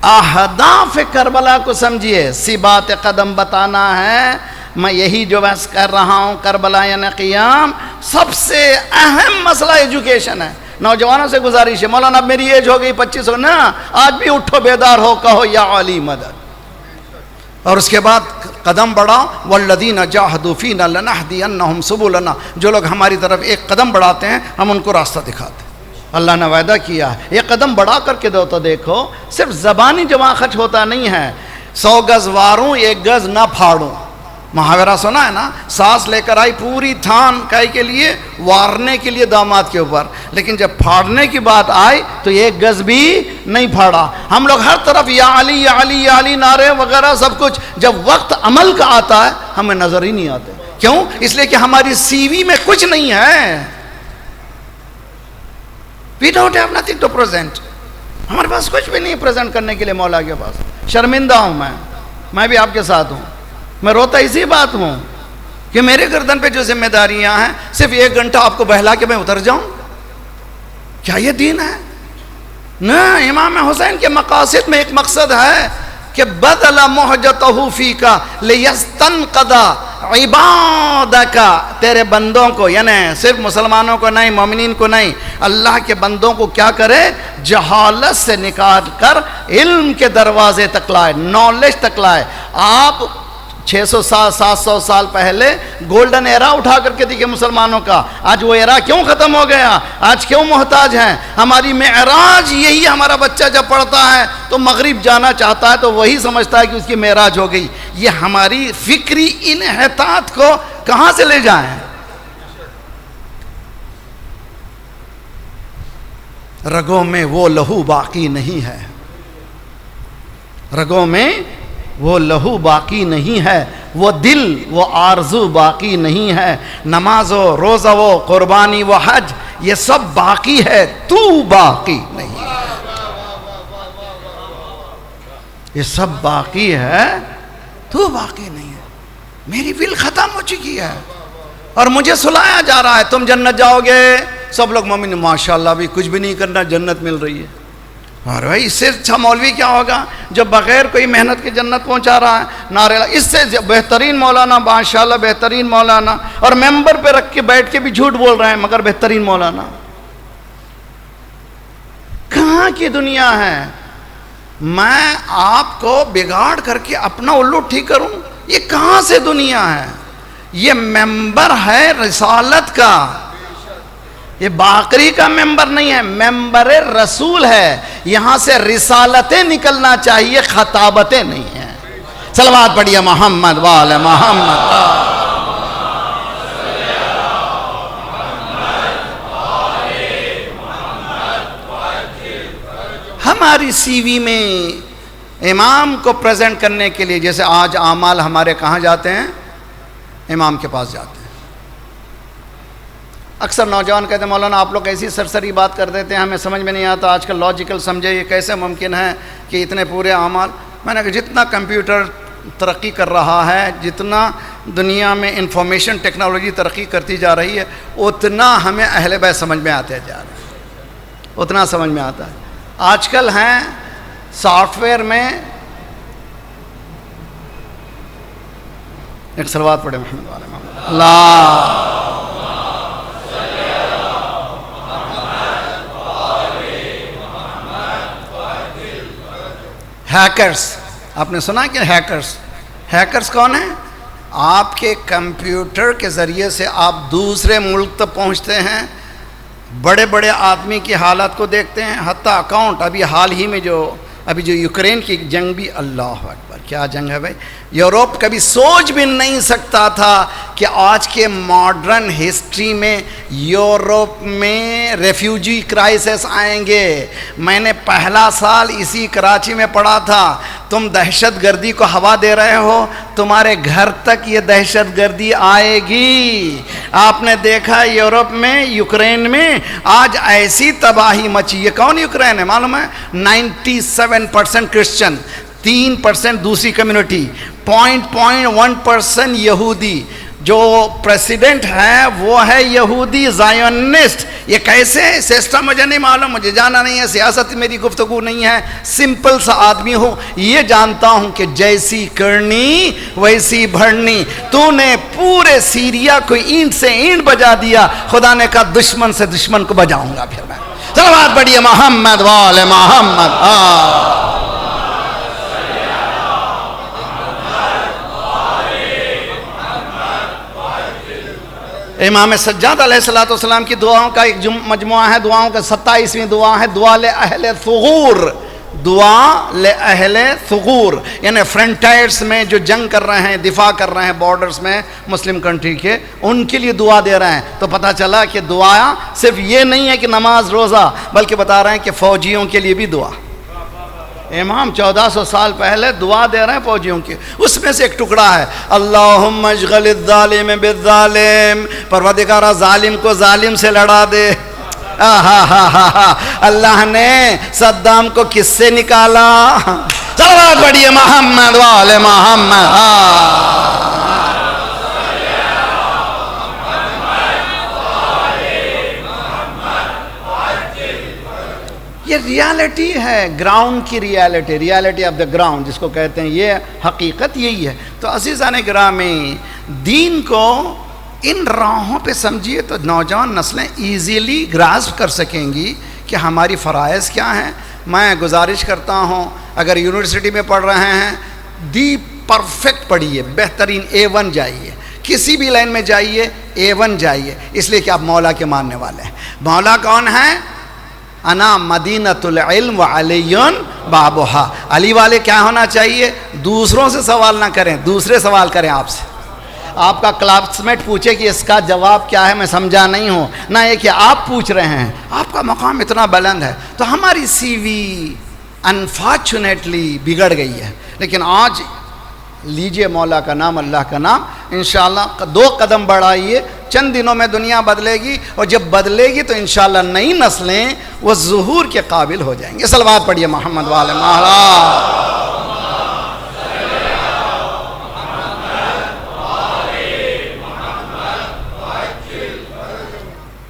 Speaker 1: اہداف کربلا کو سمجھیے، سبات قدم بتانا ہے۔ میں یہی جو بحث کر رہا ہوں، کربلا یعنی قیام، سب سے اہم مسئلہ ایجوکیشن ہے۔ نوجوانوں سے گزارش ہے، مولانا اب میری ایج ہو گئی 25 ہو نا، آج بھی اٹھو بیدار ہو، کہو یا علی مدد، اور اس کے بعد قدم بڑھاؤ، والذین جاہدوا فینا لنہدینہم سبلنا، جو لوگ ہماری طرف ایک قدم بڑھاتے ہیں ہم ان کو راستہ دکھاتے ہیں۔ اللہ نے وعدہ کیا ہے، یہ قدم بڑھا کر کے دو تو دیکھو، صرف زبانی جمع خرچ ہوتا نہیں ہے۔ 100 گز واروں 1 گز نہ پھاڑوں، محاورہ سنا ہے نا، ساس لے کر آئی پوری تھان کائی کے لیے، وارنے کے لیے داماد کے اوپر، لیکن جب پھاڑنے کی بات آئی تو 1 گز بھی نہیں پھاڑا۔ ہم لوگ ہر طرف یا علی یا علی یا علی نعرے وغیرہ سب کچھ، جب وقت عمل کا آتا ہے ہمیں نظر ہی نہیں آتے۔ کیوں؟ اس لیے کہ ہماری سی وی میں کچھ نہیں ہے، we don't have nothing to present، ہمارے پاس کچھ بھی نہیں پریزنٹ کرنے کے لیے مولا کے پاس۔ شرمندہ ہوں میں بھی آپ کے ساتھ ہوں، میں روتا اسی بات ہوں کہ میرے گردن پہ جو ذمہ داریاں ہیں، صرف 1 گھنٹہ آپ کو بہلا کے میں اتر جاؤں، کیا یہ دین ہے؟ نہ، امام حسین کے مقاصد میں ایک مقصد ہے کہ بدل مہجتہ فیکا لیستنقذ عبادک، تیرے بندوں کو، یعنی صرف مسلمانوں کو نہیں، مومنین کو نہیں، اللہ کے بندوں کو کیا کرے؟ جہالت سے نکال کر علم کے دروازے تک لائے، نالج تک لائے۔ آپ 600 سال 700 سال پہلے گولڈن ایرا اٹھا کر کے دیکھیں مسلمانوں کا، آج وہ ایرا کیوں ختم ہو گیا؟ آج کیوں محتاج ہیں؟ ہماری معراج یہی، ہمارا بچہ جب پڑھتا ہے تو مغرب جانا چاہتا ہے تو وہی سمجھتا ہے کہ اس کی معراج ہو گئی۔ یہ ہماری فکری انحطاط کو کہاں سے لے جائیں؟ رگوں میں وہ لہو باقی نہیں ہے، رگوں میں وہ لہو باقی نہیں ہے، وہ دل وہ آرزو باقی نہیں ہے، نماز و روزہ و قربانی و حج یہ سب باقی ہے، تو باقی نہیں ہے۔ یہ سب باقی ہے، تو باقی نہیں ہے۔ میری ول ختم ہو چکی ہے اور مجھے سلایا جا رہا ہے تم جنت جاؤ گے۔ سب لوگ مومن، ماشاءاللہ بھی کچھ بھی نہیں کرنا، جنت مل رہی ہے۔ اور بھائی اس سے اچھا مولوی کیا ہوگا جو بغیر کوئی محنت کے جنت پہنچا رہا ہے؟ نعرے، اس سے بہترین مولانا، ماشاءاللہ بہترین مولانا، اور ممبر پہ رکھ کے بیٹھ کے بھی جھوٹ بول رہے ہیں مگر بہترین مولانا۔ کہاں کی دنیا ہے؟ میں آپ کو بگاڑ کر کے اپنا الو ٹھیک کروں، یہ کہاں سے دنیا ہے؟ یہ ممبر ہے رسالت کا، یہ باقری کا ممبر نہیں ہے، ممبر رسول ہے۔ یہاں سے رسالتیں نکلنا چاہیے، خطابتیں نہیں ہیں۔ صلوات پڑھیے محمد وآل محمد۔ ہماری سی وی میں امام کو پریزنٹ کرنے کے لیے، جیسے آج اعمال ہمارے کہاں جاتے ہیں؟ امام کے پاس جاتے ہیں۔ اکثر نوجوان کہتے ہیں مولانا آپ لوگ ایسی سرسری بات کر دیتے ہیں، ہمیں سمجھ میں نہیں آتا، آج کل لاجیکل سمجھے، یہ کیسے ممکن ہے کہ اتنے پورے اعمال؟ میں نے کہا جتنا کمپیوٹر ترقی کر رہا ہے، جتنا دنیا میں انفارمیشن ٹیکنالوجی ترقی کرتی جا رہی ہے، اتنا ہمیں اہل بیت سمجھ میں آتے جا رہے ہیں، اتنا سمجھ میں آتا ہے۔ آج کل ہیں سافٹ ویئر میں، ایک صلوات پڑھے محمد والے محمد اللہ۔ ہیکرز، آپ نے سنا کہ ہیکرز کون ہیں؟ آپ کے کمپیوٹر کے ذریعے سے آپ دوسرے ملک تک پہنچتے ہیں، بڑے بڑے آدمی کی حالت کو دیکھتے ہیں، حتیٰ اکاؤنٹ، ابھی حال ہی میں جو ابھی جو یوکرین کی جنگ بھی، اللہ اکبر کیا جنگ ہے بھائی. یورپ کبھی سوچ بھی نہیں سکتا تھا کہ آج کے ماڈرن ہسٹری میں یورپ میں ریفیوجی کرائسس آئیں گے. میں نے پہلا سال اسی کراچی میں پڑھا تھا. تم دہشت گردی کو ہوا دے رہے ہو، تمہارے گھر تک یہ دہشت گردی آئے گی. آپ نے دیکھا یورپ میں، یوکرین میں آج ایسی تباہی مچی. یہ کون یوکرین ہے معلوم ہے؟ 97% کرسچن، 3% دوسری کمیونٹی، 0.1% یہودی. جو پریسیڈنٹ ہے وہ ہے یہودی زائونسٹ. یہ کیسے سسٹم مجھے نہیں معلوم، مجھے جانا نہیں ہے، سیاست میری گفتگو نہیں ہے. سمپل سا آدمی ہوں، یہ جانتا ہوں کہ جیسی کرنی ویسی بھرنی. تو نے پورے سیریا کو اینٹ سے اینٹ بجا دیا، خدا نے کہا دشمن سے دشمن کو بجاؤں گا پھر میں. صلوات پڑھیے محمد وآل محمد. امام سجاد علیہ السلام کی دعاؤں کا ایک مجموعہ ہے، دعاؤں کا 27ویں دعا ہے، دعا لأہل ثغور. دعا لأہل ثغور یعنی فرنٹائرز میں جو جنگ کر رہے ہیں، دفاع کر رہے ہیں بارڈرز میں مسلم کنٹری کے، ان کے لیے دعا دے رہے ہیں. تو پتہ چلا کہ دعا صرف یہ نہیں ہے کہ نماز روزہ، بلکہ بتا رہے ہیں کہ فوجیوں کے لیے بھی دعا. امام 1400 سال پہلے دعا دے رہے ہیں فوجیوں کی. اس میں سے ایک ٹکڑا ہے، اللہم اشغل الظالم بالظالم، پروردگارہ ظالم کو ظالم سے لڑا دے. اللہ نے صدام کو کس سے نکالا؟ صلوات پڑھیے محمد وآل محمد. یہ ریالٹی ہے، گراؤنڈ کی reality, reality of the ground جس کو کہتے ہیں. یہ حقیقت یہی ہے. تو عزیزان گرامی، دین کو ان راہوں پہ سمجھیے تو نوجوان نسلیں ایزیلی گراسپ کر سکیں گی کہ ہماری فرائض کیا ہیں. میں گزارش کرتا ہوں، اگر یونیورسٹی میں پڑھ رہے ہیں، دی پرفیکٹ پڑھیے، بہترین A1 جائیے، کسی بھی لائن میں جائیے A1 جائیے، اس لیے کہ آپ مولا کے ماننے والے ہیں. مولا کون ہیں؟ انا مدینۃ العلم وعلی بابھا. علی والے کیا ہونا چاہیے؟ دوسروں سے سوال نہ کریں، دوسرے سوال کریں آپ سے. آپ کا کلاس میٹ پوچھے کہ اس کا جواب کیا ہے، میں سمجھا نہیں ہوں، نہ یہ کہ آپ پوچھ رہے ہیں. آپ کا مقام اتنا بلند ہے. تو ہماری سی وی انفارچونیٹلی بگڑ گئی ہے. لیکن آج لیجئے مولا کا نام، اللہ کا نام، انشاءاللہ 2 قدم بڑھائیے. چند دنوں میں دنیا بدلے گی، اور جب بدلے گی تو انشاءاللہ نئی نسلیں وہ ظہور کے قابل ہو جائیں گے. صلوات پڑھیے محمد والے محمد.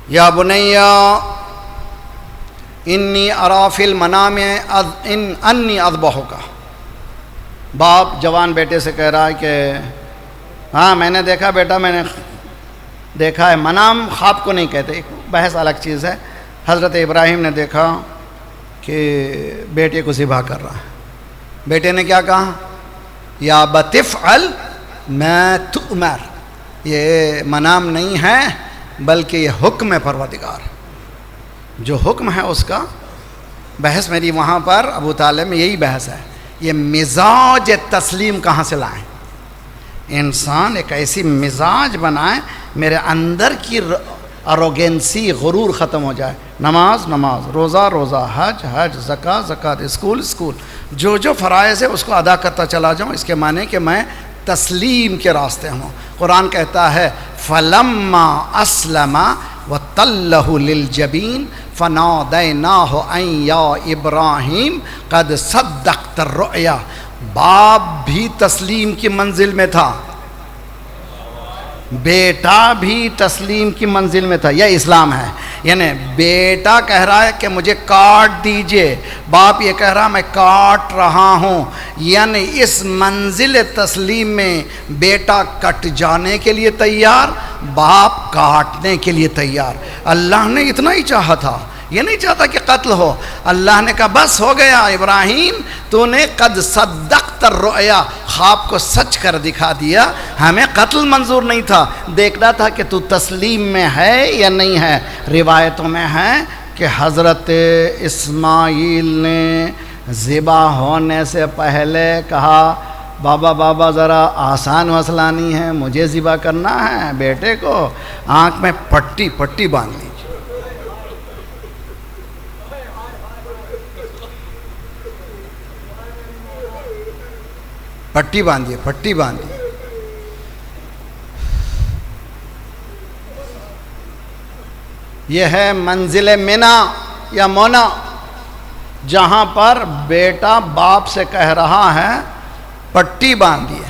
Speaker 1: یا بنیا انی ارا فی المنام انی اذبحک. باپ جوان بیٹے سے کہہ رہا ہے کہ ہاں میں نے دیکھا بیٹا، میں نے دیکھا ہے. منام خواب کو نہیں کہتے، ایک بحث الگ چیز ہے. حضرت ابراہیم نے دیکھا کہ بیٹے کو ذبح کر رہا ہے. بیٹے نے کیا کہا؟ یا بتفعل ما تؤمر. یہ منام نہیں ہے بلکہ یہ حکم ہے پروردگار. جو حکم ہے اس کا بحث میری وہاں پر ابو طالب میں یہی بحث ہے. یہ مزاج تسلیم کہاں سے لائیں؟ انسان ایک ایسی مزاج بنائے میرے اندر کی اروگینسی، غرور ختم ہو جائے. نماز نماز، روزہ روزہ، حج حج، زکوٰۃ زکوٰۃ، اسکول اسکول، جو فرائض ہے اس کو ادا کرتا چلا جاؤں. اس کے معنی کہ میں تسلیم کے راستے ہوں. قرآن کہتا ہے فَلَمَّا أَسْلَمَ وَتَلَّهُ لِلْجَبِينِ فَنَادَيْنَاهُ أَن يَا إِبْرَاهِيمُ قَدْ صَدَّقْتَ الرُّؤْيَا. باپ بھی تسلیم کی منزل میں تھا، بیٹا بھی تسلیم کی منزل میں تھا. یہ اسلام ہے. یعنی بیٹا کہہ رہا ہے کہ مجھے کاٹ دیجئے، باپ یہ کہہ رہا میں کاٹ رہا ہوں. یعنی اس منزل تسلیم میں بیٹا کٹ جانے کے لیے تیار، باپ کاٹنے کے لیے تیار. اللہ نے اتنا ہی چاہا تھا، یہ نہیں چاہتا کہ قتل ہو. اللہ نے کہا بس ہو گیا ابراہیم، تو نے قد صدقت الرؤیا، خواب کو سچ کر دکھا دیا. ہمیں قتل منظور نہیں تھا، دیکھنا تھا کہ تو تسلیم میں ہے یا نہیں ہے. روایتوں میں ہے کہ حضرت اسماعیل نے ذبح ہونے سے پہلے کہا بابا بابا ذرا آسان مسئلہ نہیں ہے، مجھے ذبح کرنا ہے بیٹے کو، آنکھ میں پٹی باندھ لیجیے۔ پٹی باندھیے۔ یہ ہے منزل منا یا مونا، جہاں پر بیٹا باپ سے کہہ رہا ہے پٹی باندھیے۔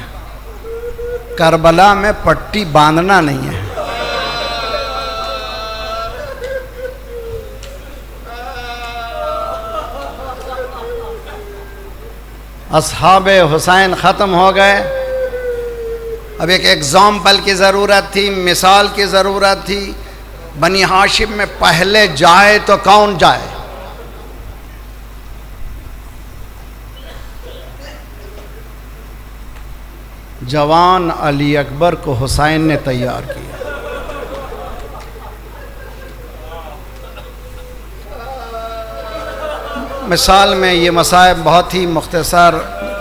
Speaker 1: کربلا میں پٹی باندھنا نہیں ہے۔ اصحاب حسین ختم ہو گئے، اب ایک ایگزامپل کی ضرورت تھی، مثال کی ضرورت تھی۔ بنی ہاشم میں پہلے جائے تو کون جائے؟ جوان علی اکبر کو حسین نے تیار کیا۔ مثال میں یہ مصائب بہت ہی مختصر،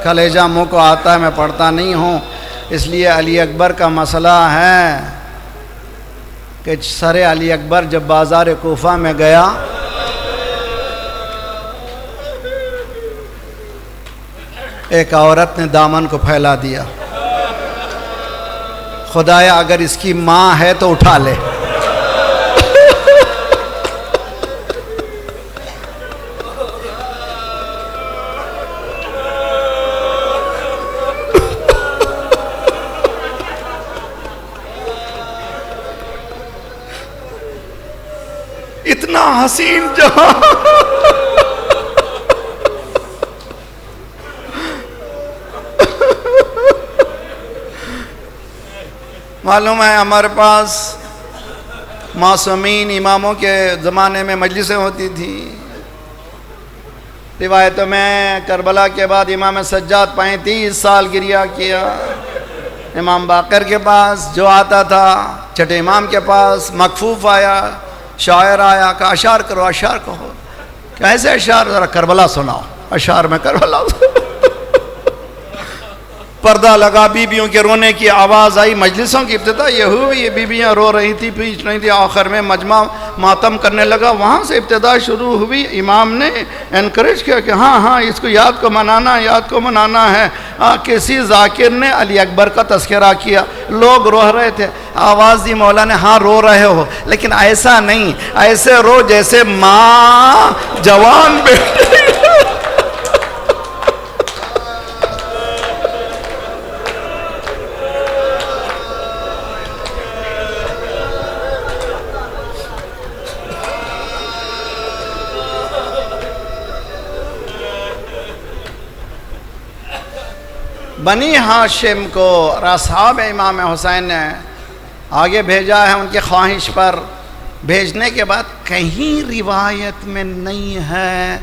Speaker 1: کلیجہ منہ کو آتا ہے، میں پڑھتا نہیں ہوں، اس لیے علی اکبر کا مسئلہ ہے کہ سر علی اکبر جب بازار کوفہ میں گیا ایک عورت نے دامن کو پھیلا دیا، خدایا اگر اس کی ماں ہے تو اٹھا لے۔ اتنا حسین جہاں، معلوم ہے ہمارے پاس معصومین اماموں کے زمانے میں مجلسیں ہوتی تھی۔ روایتوں میں کربلا کے بعد امام سجاد 35 سال گریہ کیا۔ امام باقر کے پاس جو آتا تھا، چھٹے امام کے پاس مکفوف آیا، شاعر آیا، کہا اشعار کرو، اشعار کہو۔ کیسے اشعار؟ ذرا کربلا سناؤ۔ اشعار میں کربلا پردہ لگا، بیویوں کے رونے کی آواز آئی۔ مجلسوں کی ابتدا یہ ہوئی، بیویاں رو رہی تھی، پیچ رہی تھی، آخر میں مجمع ماتم کرنے لگا۔ وہاں سے ابتدا شروع ہوئی۔ امام نے انکریج کیا کہ ہاں اس کو یاد کو منانا ہے۔ کسی ذاکر نے علی اکبر کا تذکرہ کیا، لوگ رو رہے تھے، آواز دی مولا نے ہاں رو رہے ہو، لیکن ایسا نہیں، ایسے رو جیسے ماں جوان بیٹے۔ بنی ہاشم کو اصحاب امام حسین نے آگے بھیجا ہے ان کی خواہش پر۔ بھیجنے کے بعد کہیں روایت میں نہیں ہے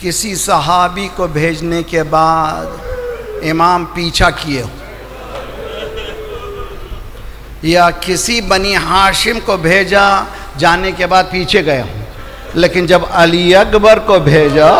Speaker 1: کسی صحابی کو بھیجنے کے بعد امام پیچھا کیے ہو، یا کسی بنی ہاشم کو بھیجا جانے کے بعد پیچھے گئے ہوں، لیکن جب علی اکبر کو بھیجا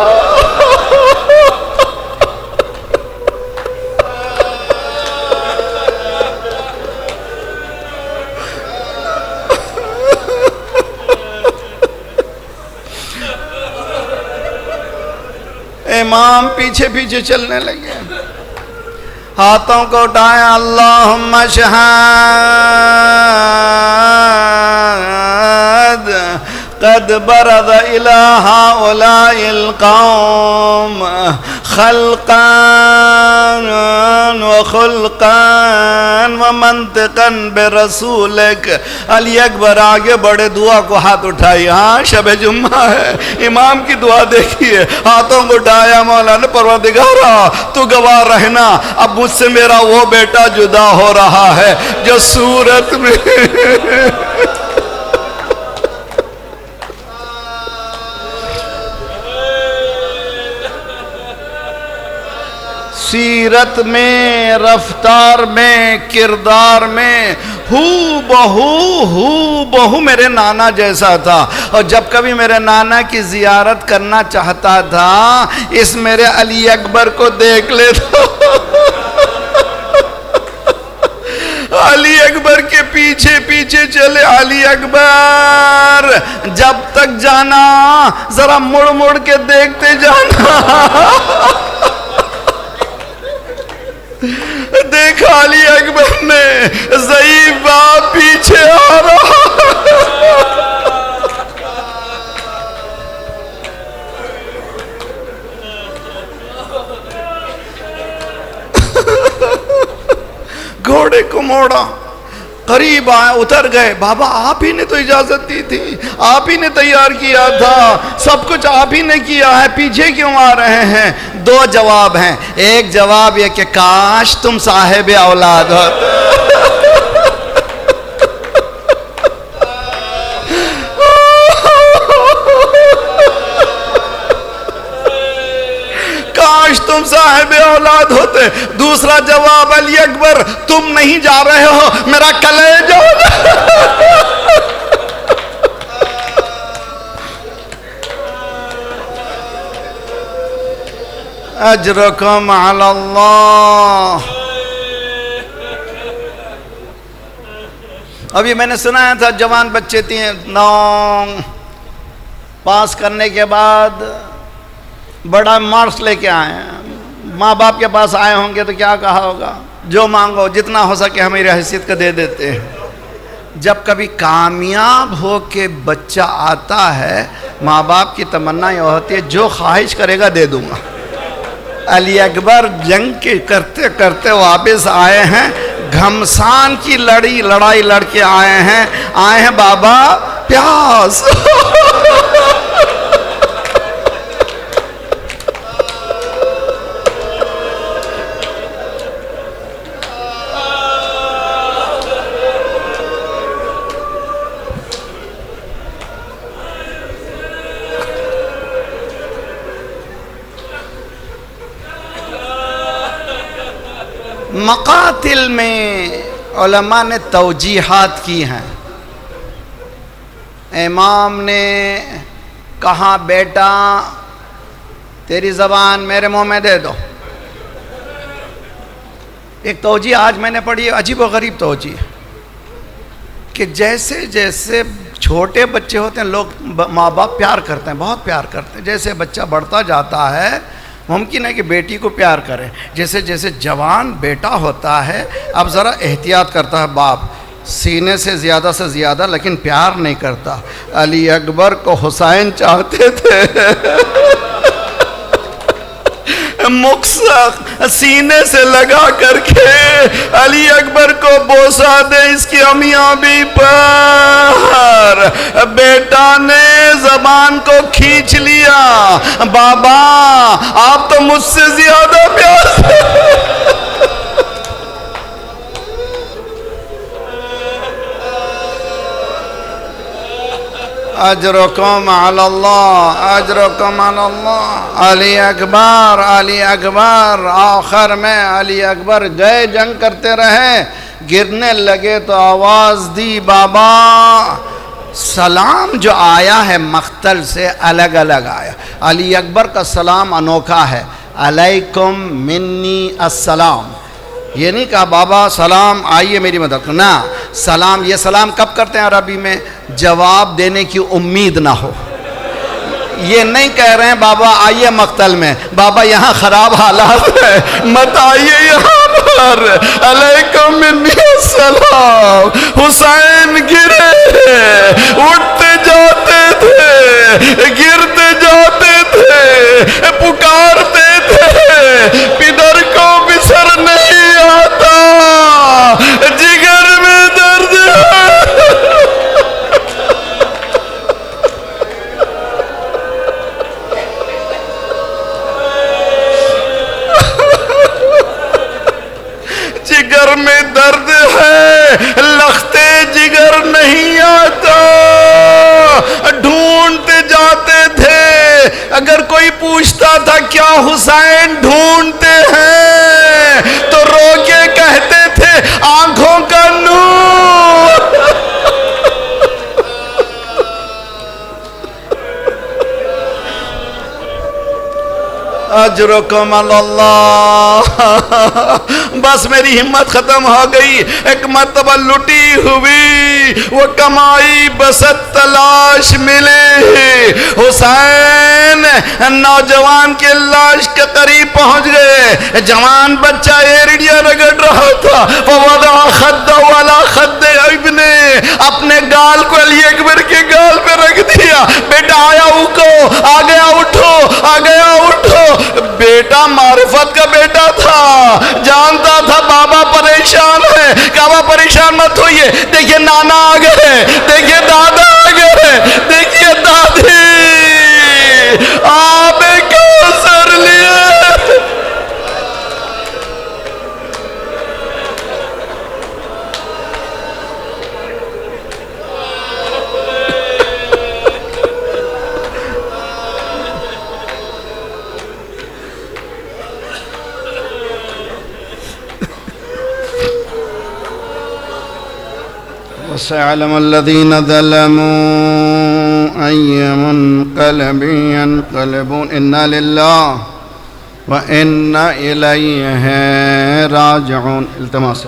Speaker 1: امام پیچھے پیچھے چلنے لگے، ہاتھوں کو اٹھایا، اللہم اشہد قد برز الى هؤلاء القوم خلقا وخلقا ومنطقا برسولک۔ علی اکبر آگے بڑے، دعا کو ہاتھ اٹھائی، ہاں شب جمعہ ہے، امام کی دعا دیکھیے، ہاتھوں کو اٹھایا، مولانا پروردگارا تو گواہ رہنا، اب مجھ سے میرا وہ بیٹا جدا ہو رہا ہے جو صورت میں سیرت میں، رفتار میں، کردار میں ہو بہو میرے نانا جیسا تھا، اور جب کبھی میرے نانا کی زیارت کرنا چاہتا تھا اس میرے علی اکبر کو دیکھ لیتا، علی اکبر کے پیچھے پیچھے چلے، علی اکبر جب تک جانا ذرا مڑ مڑ کے دیکھتے جانا۔ دیکھا علی اکبر نے ضعیف باپ پیچھے آ رہا، گھوڑے کو موڑا، قریب آئے، اتر گئے۔ بابا آپ ہی نے تو اجازت دی تھی، آپ ہی نے تیار کیا تھا، سب کچھ آپ ہی نے کیا ہے، پیچھے کیوں آ رہے ہیں؟ دو جواب ہیں، ایک جواب یہ کہ کاش تم صاحب اولاد ہوتے، کاش تم صاحب اولاد ہوتے۔ دوسرا جواب، علی اکبر تم نہیں جا رہے ہو، میرا کلیجہ اجرکم علی اللہ۔ ابھی میں نے سنا تھا جوان بچے تھے، 9 پاس کرنے کے بعد بڑا مارکس لے کے آئے ہیں، ماں باپ کے پاس آئے ہوں گے تو کیا کہا ہوگا؟ جو مانگو، جتنا ہو سکے ہماری حیثیت کا دے دیتے ہیں۔ جب کبھی کامیاب ہو کے بچہ آتا ہے، ماں باپ کی تمنا یہ ہوتی ہے جو خواہش کرے گا دے دوں گا۔ علی اکبر جنگ کے کرتے کرتے واپس آئے ہیں، گھمسان کی لڑائی لڑ کے آئے ہیں بابا پیاس۔ مقاتل میں علماء نے توجیحات کی ہیں۔ امام نے کہا بیٹا تیری زبان میرے منہ میں دے دو۔ ایک توجیہ آج میں نے پڑھی، عجیب و غریب توجیہ، کہ جیسے جیسے چھوٹے بچے ہوتے ہیں لوگ ماں باپ پیار کرتے ہیں، بہت پیار کرتے ہیں، جیسے بچہ بڑھتا جاتا ہے ممکن ہے کہ بیٹی کو پیار کرے، جیسے جیسے جوان بیٹا ہوتا ہے اب ذرا احتیاط کرتا ہے باپ، سینے سے زیادہ لیکن پیار نہیں کرتا۔ علی اکبر کو حسین چاہتے تھے، مقصد سینے سے لگا کر کے علی اکبر کو بوسا دے اس کی امیاں بھی پر، بیٹا نے زبان کو کھینچ لیا، بابا آپ تو مجھ سے زیادہ پیار اجرکم علی اللہ، اجرکم علی اللہ۔ علی اکبر آخر میں علی اکبر گئے، جنگ کرتے رہے، گرنے لگے تو آواز دی بابا سلام جو آیا ہے مقتل سے الگ الگ آیا۔ علی اکبر کا سلام انوکھا ہے، علیکم منی السلام، یہ نہیں کہا بابا سلام آئیے میری مدد، نہ سلام، یہ سلام کب کرتے ہیں عربی میں؟ جواب دینے کی امید نہ ہو، یہ نہیں کہہ رہے ہیں بابا آئیے مقتل میں، بابا یہاں خراب حالات ہے مت آئیے یہاں پر، علیکم منی السلام۔ حسین گرے، اٹھتے جاتے تھے، گرتے جاتے تھے، پکارتے تھے، پدر کو بسر نہیں آتا، جگر میں درد ہے۔ جگر میں درد ہے، لختے جگر نہیں آتا، ڈھونڈتے جاتے تھے، اگر کوئی پوچھتا تھا کیا حسین ڈھونڈتے ہیں تو رو کے کہتے تھے آنکھوں کا نور۔
Speaker 2: اجرکم علی اللہ۔ بس میری ہمت ختم ہو گئی۔ ایک مرتبہ لٹی ہوئی وہ کمائی بست تلاش ملے، حسین نوجوان کے لاش کے قریب پہنچ گئے۔ جوان بچہ ایرڑیاں رگڑ رہا تھا، فوضع خدہ والا خد ابنے، اپنے گال کو علی اکبر کے گال پہ رکھ دیا۔ بیٹا آیا اٹھو، آ گیا اٹھو، آ گیا اٹھو۔ بیٹا معرفت کا بیٹا تھا، جانتا تھا بابا پریشان ہے۔ بابا پریشان مت ہوئیے، دیکھیے نانا آ گئے، دیکھیے دادا آ گئے، دیکھیے دادی آب کوثر لیے۔
Speaker 1: وسيعلم الذين ظلموا أي منقلب ينقلبون إنا لله وإنا إليه راجعون۔ التماس